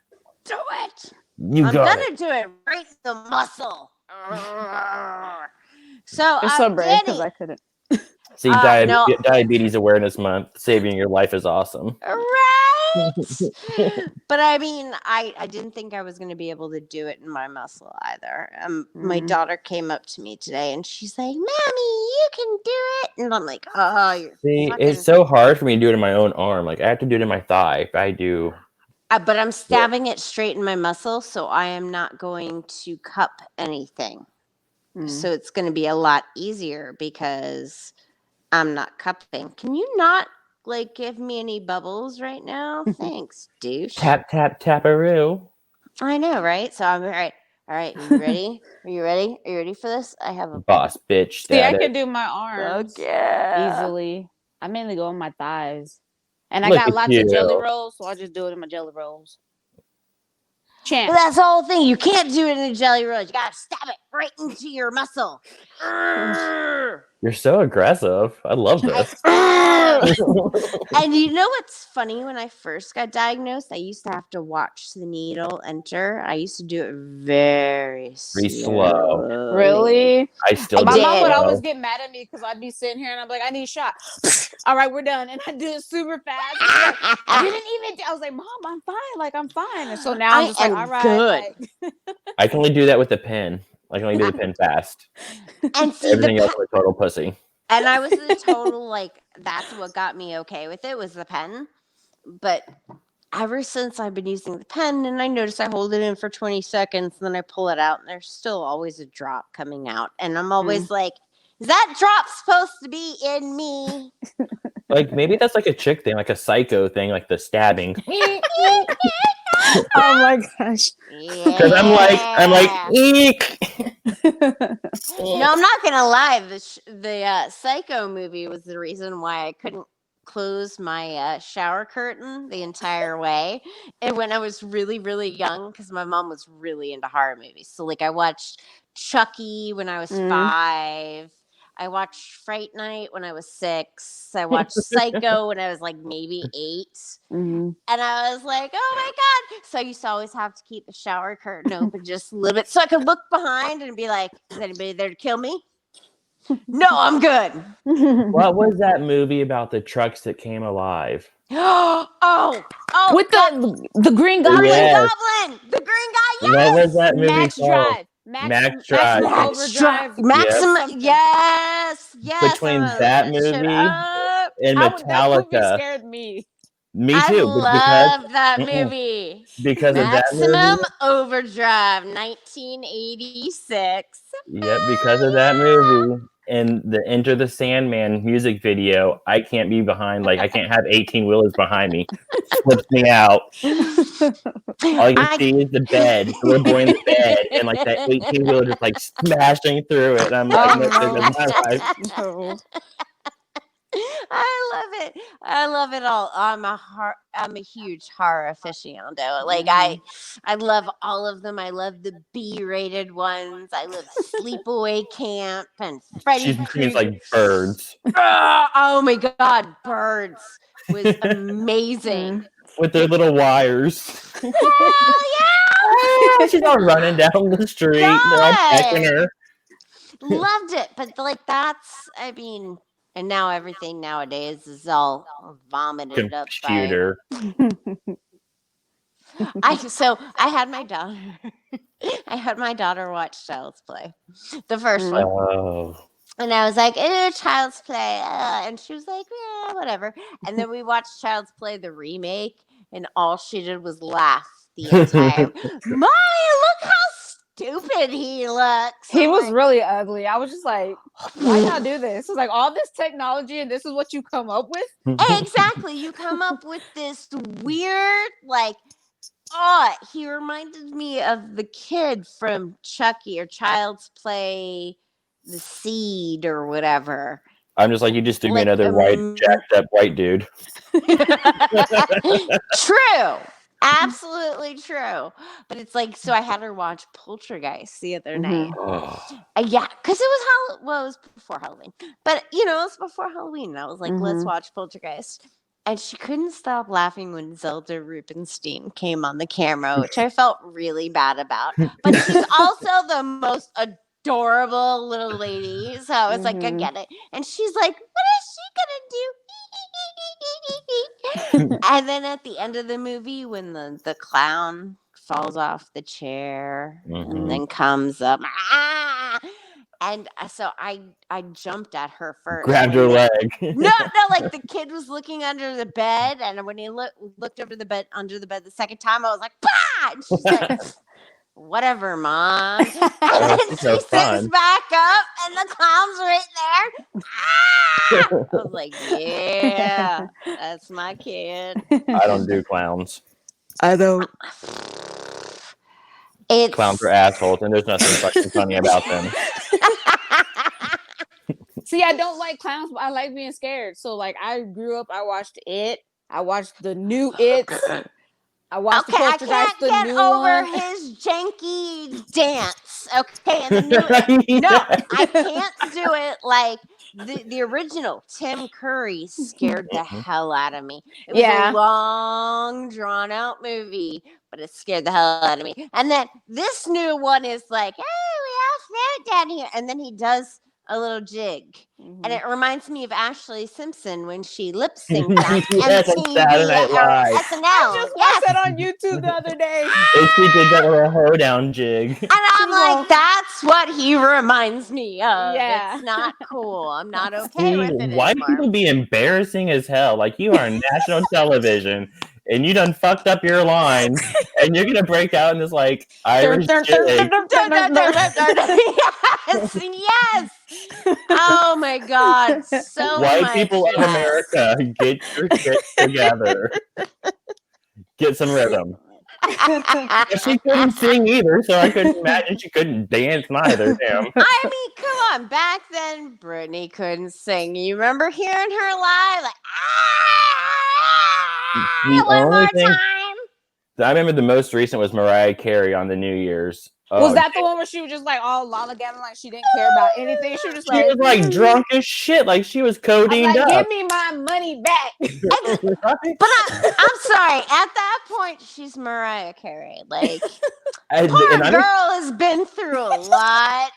Do it. I'm going to do it right in the muscle. So, I'm so brave because I couldn't. See, Diabetes Awareness Month, saving your life is awesome. Right? But I mean, I didn't think I was going to be able to do it in my muscle either. My daughter came up to me today and she's like, "Mommy, you can do it." And I'm like, "Oh, you're it's so hard for me to do it in my own arm. Like, I have to do it in my thigh. If I do... but I'm stabbing it straight in my muscle, so I am not going to cup anything. So it's going to be a lot easier because I'm not cupping. Can you not, like give me any bubbles right now? Thanks, douche. Tap, tap, taparoo. I know, right? So I'm all right. All right, are you ready? Are you ready? Are you ready for this? I have a Boss bitch See, I status. can do my arms easily. I mainly go on my thighs. And I Look got at lots of jelly you. rolls, so I just do it in my jelly rolls. But Champ. that's the whole thing. You can't do it in a jelly roll. You gotta stab it right into your muscle. You're so aggressive. I love this. And you know what's funny? When I first got diagnosed, I used to have to watch the needle enter. I used to do it very slow. Really? I still My do mom would slow. always get mad at me because I'd be sitting here and I'm like, I need a shot. All right, we're done. And I do it super fast. Like, I was like, Mom, I'm fine. Like, I'm fine. And so now I'm just like, all right. Good. Like, I can only do that with the pen. I can only do the pen fast. And see, Everything else is a total pussy. and I was the total like that's what got me okay with it was the pen. But ever since I've been using the pen, and I notice I hold it in for 20 seconds, and then I pull it out, and there's still always a drop coming out, and I'm always like, "Is that drop supposed to be in me?" Like maybe that's like a chick thing, like a psycho thing, like the stabbing. oh my gosh. Because I'm like, eek. No, I'm not gonna lie. The Psycho movie was the reason why I couldn't close my shower curtain the entire way. And when I was really, really young, because my mom was really into horror movies, so like I watched Chucky when I was 5. I watched Fright Night when I was 6. I watched Psycho when I was like maybe 8. And I was like, oh my God. So I used to always have to keep the shower curtain open just a little bit so I could look behind and be like, is anybody there to kill me? No, I'm good. What was that movie about the trucks that came alive? oh, with the Green Goblin. Yes. The Green Guy. What was that movie Max called? Drive. Max Drive. Overdrive. Maximum. Yes. Between that movie and That movie Metallica. scared me. Me I too. love that movie. Because of that Maximum movie. Overdrive, 1986. Yep, because of that movie and the Enter the Sandman music video, I can't be behind. Like I can't have 18 wheelers behind me. Flips me out. All you can see is the bed, the little boy in the bed, and like that 18 wheeler just like smashing through it. And I'm like, No. I love it. I love it all. I'm a huge horror aficionado. Like I love all of them. I love the B-rated ones. I love Sleepaway Camp and Freddy. She screams like birds. Oh my God, Birds was amazing. With their little wires. Hell yeah! She's all running down the street. They're all pecking her. Loved it. But like I mean, and now everything nowadays is all vomited Computer. up by. I had my daughter. I had my daughter watch Child's Play, the first one. Oh. And I was like, "Ew, Child's Play," and she was like, "Yeah, whatever." And then we watched Child's Play the remake, and all she did was laugh the entire. Mommy, look how stupid he looks. He was really ugly. I was just like, why y'all do this? It's like all this technology and this is what you come up with? Exactly. You come up with this weird, like, he reminded me of the kid from Chucky or Child's Play, The Seed or whatever. I'm just like, you just threw me Like, another white, jacked up white dude. True. Absolutely true. But it's like, so I had her watch Poltergeist the other night. Yeah, because it was before Halloween. But, it was before Halloween. And I was like, let's watch Poltergeist. And she couldn't stop laughing when Zelda Rubinstein came on the camera, which I felt really bad about. But she's also the most adorable little lady. So I was like, I get it. And she's like, what is she going to do? And then at the end of the movie, when the clown falls off the chair and then comes up, and so I jumped at her first. Grabbed her leg. No, like the kid was looking under the bed, and when he looked over the bed under the bed the second time, I was like, "Bah!" And she's like, whatever, Mom. And Oh, then she's she so sits fun. back up, and the clown's right there. Ah! I was like, yeah, that's my kid. I don't do clowns. I don't. Clowns are It's assholes, and there's nothing fucking funny about them. See, I don't like clowns, but I like being scared. So, like, I grew up, I watched It. I watched the new It. I watched okay. the I Poltergeist, can't the get new over one. his janky dance. Okay, and the new no, I can't do it like the original. Tim Curry scared the hell out of me. It was a Yeah. long, drawn out movie, but it scared the hell out of me. And then this new one is like, hey, we have food down here, and then he does a little jig. And it reminds me of Ashley Simpson when she lip synced on Yes, on MTV Saturday Night or Live. SNL. I just watched Yes. that on YouTube the other day. And she did that little hoedown jig. And I'm like, that's what he reminds me of. Yeah. It's not cool. I'm not okay See, with it white anymore. people be embarrassing as hell. Like, you are on national television, and you done fucked up your line, and you're gonna break out in this like Irish jig. Yes, yes. Oh my God, so White much. people of yes. America, get your shit together. Get some rhythm. But she couldn't sing either, so I couldn't imagine she couldn't dance neither. Damn. I mean, come on. Back then, Brittany couldn't sing. You remember hearing her live? Like, The one only more thing time. I remember the most recent was Mariah Carey on the New Year's. Was that the one where she was just like all lollygagging, like she didn't care about anything? She was just She like, was like drunk as shit, like she was I codeine was like, up. give me my money back. But I'm sorry. At that point, she's Mariah Carey. Like, And poor I girl has been through a lot.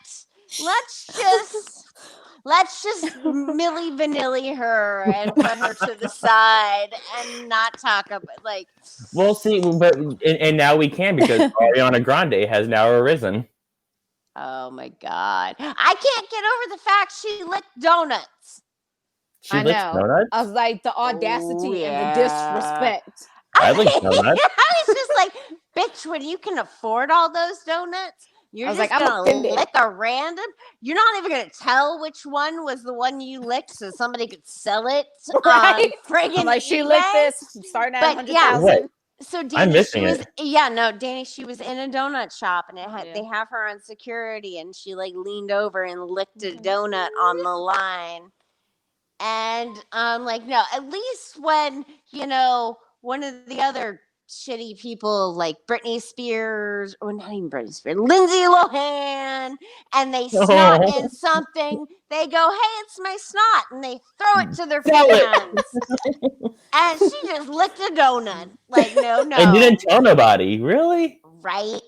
Let's just Milli Vanilli her and put her to the side and not talk about like. We'll see, but and now we can because Ariana Grande has now arisen. Oh my God! I can't get over the fact she licked donuts. She I licks know. donuts. I was like, the audacity and the yeah. disrespect. I lick donuts. I was just like, bitch, when you can afford all those donuts, you're I was just like, I'm gonna offended. lick a random. You're not even gonna tell which one was the one you licked, so somebody could sell it. Right? Friggin' I'm like, she eBay. licked this, starting at But yeah, 100,000. so I'm Danny, missing she was it. Danny, she was in a donut shop and they have her on security and she like leaned over and licked a donut on the line. And I'm like, no, at least when, one of the other shitty people like Britney Spears, or not even Britney Spears, Lindsay Lohan, and they snot in something, they go, hey, it's my snot, and they throw it to their fans. And she just licked a donut. Like, no. And didn't tell nobody. Really? Right.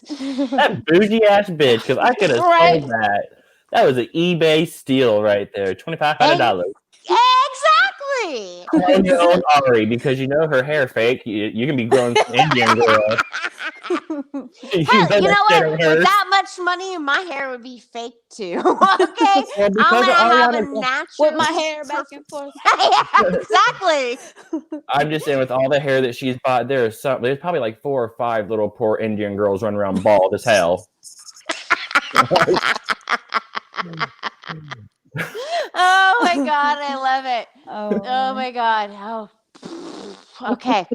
That bougie ass bitch, because I could have Right. sold that. That was an eBay steal right there. $2,500. Exactly. Call your own Ari, because you know her hair fake. You can be growing some Indian girl. Hell, you know what? With that much money, my hair would be fake too. Okay, Well, I'm gonna have a Ariana, natural With my hair back and forth. Yeah, exactly. I'm just saying, with all the hair that she's bought, there's probably like 4 or 5 little poor Indian girls running around bald as hell. Oh my God, I love it. Oh my God. Oh. Okay.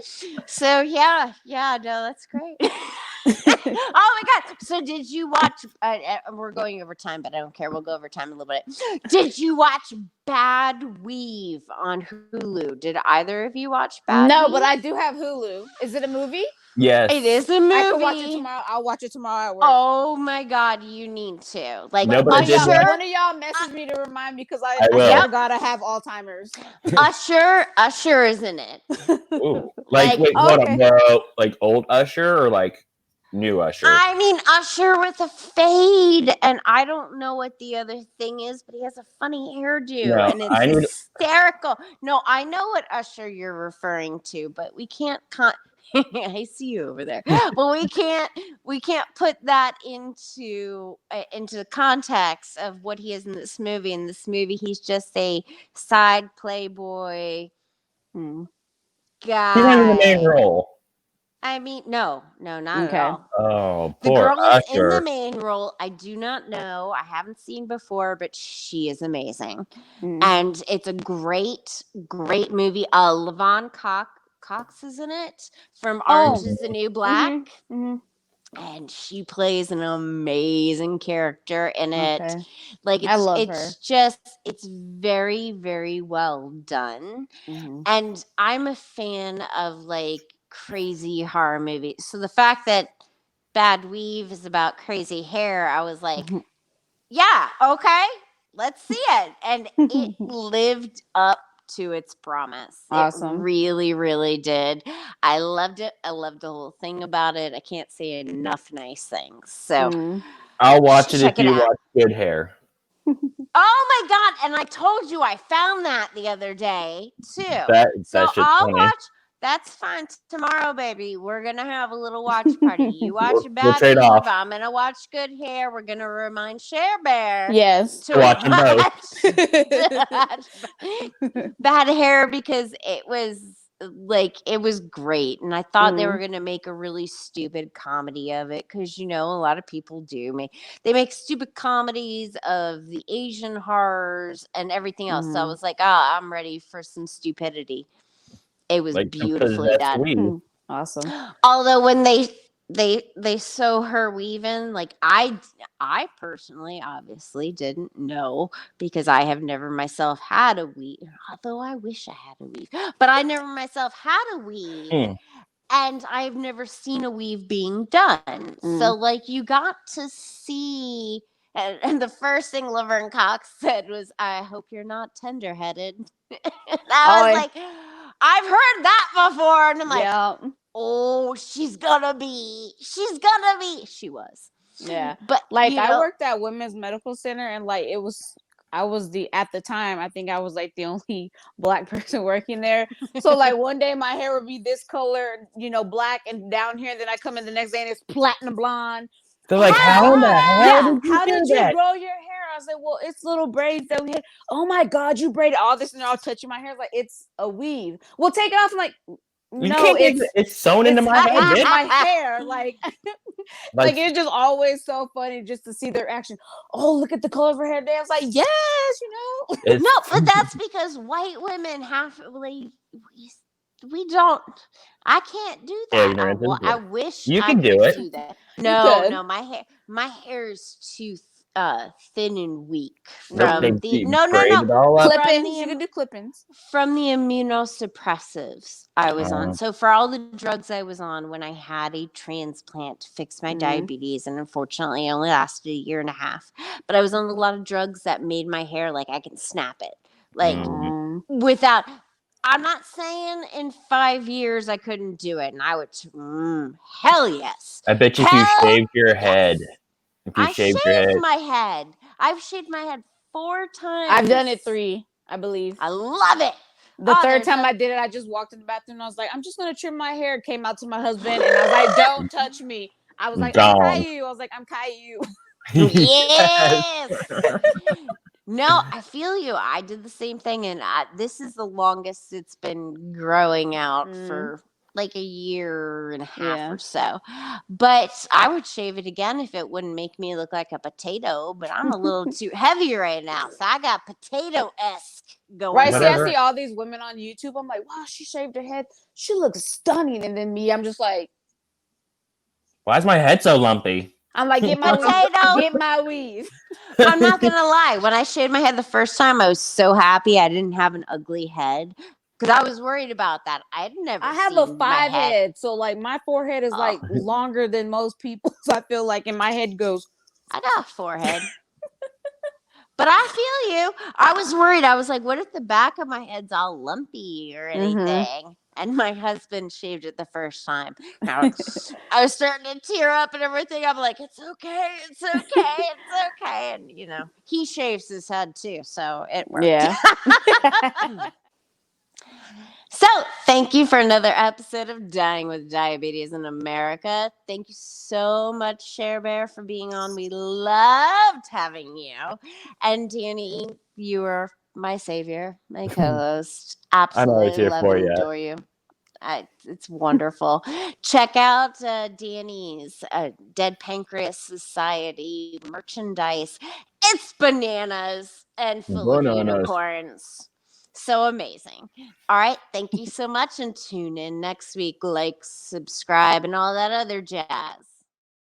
So yeah, no, that's great. Oh my God. So did you watch we're going over time, but I don't care. We'll go over time a little bit. Did you watch Bad Weave on Hulu? Did either of you watch Bad No, Weave? but I do have Hulu. Is it a movie? Yes. It is a movie. I can watch it tomorrow. I'll watch it tomorrow at work. Oh my God, you need to. Like, No, but one, I did watch- one of y'all message me to remind me because I will. swear to God, I have Alzheimer's. Usher is in it. Ooh. Like, wait, hold on. Whoa, like old Usher or like new Usher? I mean, Usher with a fade, and I don't know what the other thing is, but he has a funny hairdo, No, and it's hysterical. No, I know what Usher you're referring to, but we can't. I see you over there, but we can't put that into the context of what he is in this movie. In this movie, he's just a side playboy guy. He's not in the main role. I mean, no, not at Okay. all. Oh, The poor girl is in the Usher. main role. I do not know. I haven't seen before, but she is amazing. Mm. And it's a great, great movie. Cox is in it from Orange Oh. is the New Black. Mm-hmm. And she plays an amazing character in it. Okay. Like I love it's very, very well done. Mm-hmm. And I'm a fan of like crazy horror movies. So the fact that Bad Weave is about crazy hair, I was like, yeah, okay, let's see it. And it lived up to its promise. It Awesome. really, really did. I loved it. I loved the whole thing about it. I can't say enough nice things. So I'll watch it if check it you out. watch Good Hair. Oh my God. And I told you I found that the other day too. That So shit's I'll funny. watch. That's fine. Tomorrow, baby, we're gonna have a little watch party. You watch We'll Bad trade Weave. off. I'm gonna watch Good Hair. We're gonna remind Cher Bear Yes. to Watch them both. Bad Hair because it was great, and I thought they were gonna make a really stupid comedy of it because a lot of people they make stupid comedies of the Asian horrors and everything else. So I was like, I'm ready for some stupidity. It was Like beautifully possessed done. weed. Awesome. Although when they sew her weaving, like I personally obviously didn't know because I have never myself had a weave. Although I wish I had a weave, but I never myself had a weave. And I've never seen a weave being done. So like you got to see and the first thing Laverne Cox said was, I hope you're not tender-headed. And I was like, I've heard that before. And I'm like, Yeah. oh, she's gonna be. She was. Yeah. But Like I worked at Women's Medical Center and like I was at the time, I think I was like the only Black person working there. So like one day my hair would be this color, black and down here, and then I come in the next day and it's platinum blonde. They're like, how in the hell did you how do did that? you grow your hair? I was like, well, it's little braids that we had. Oh my God, you braided all this and they're all touching my hair. Like, it's a weave. Well, take it off. I'm like, no, it's sewn into my head. into Bitch. my hair. Like it's just always so funny just to see their reaction. Oh, look at the color of her hair today. I was like, yes, No, but that's because white women have we don't. I can't do that. I wish you I can could do it. do that. No, my hair is too thin and weak from They no braid it all up. clippings. You can do clippings from the immunosuppressives I was on. So for all the drugs I was on when I had a transplant to fix my diabetes, and unfortunately it only lasted a year and a half, but I was on a lot of drugs that made my hair like I can snap it. Like without, I'm not saying in 5 years I couldn't do it, and I would hell yes. I bet you if you shaved your head. If you shaved your head. My head. I've shaved my head 4 times. I've done it 3, I believe. I love it. The third time I did it, I just walked in the bathroom and I was like, I'm just gonna trim my hair. Came out to my husband and I was like, don't touch me. I was like, I'm Caillou. I was like, I'm Caillou. Yes. No, I feel you. I did the same thing, and this is the longest it's been growing out for like a year and a half or so. But I would shave it again if it wouldn't make me look like a potato. But I'm a little too heavy right now, so I got potato-esque going. Right, see, I see all these women on YouTube. I'm like, wow, she shaved her head. She looks stunning. And then me, I'm just like, why is my head so lumpy? I'm like, get my weave. I'm not gonna lie. When I shaved my head the first time, I was so happy I didn't have an ugly head because I was worried about that. I have a 5 head, so like my forehead is like longer than most people's. I feel like, and my head goes. I got a forehead. But I feel you. I was worried. I was like, what if the back of my head's all lumpy or anything? And my husband shaved it the first time. I was starting to tear up and everything. I'm like, it's okay. It's okay. It's okay. And, he shaves his head too. So it worked. Yeah. So, thank you for another episode of Dying with Diabetes in America. Thank you so much, Cher Bear, for being on. We loved having you. And Danny, you were my savior, my co-host. Absolutely love and adore you. It's wonderful. Check out Danny's Dead Pancreas Society merchandise. It's bananas and full of Bananas. unicorns. So amazing. All right. Thank you so much. And tune in next week. Like, subscribe, and all that other jazz.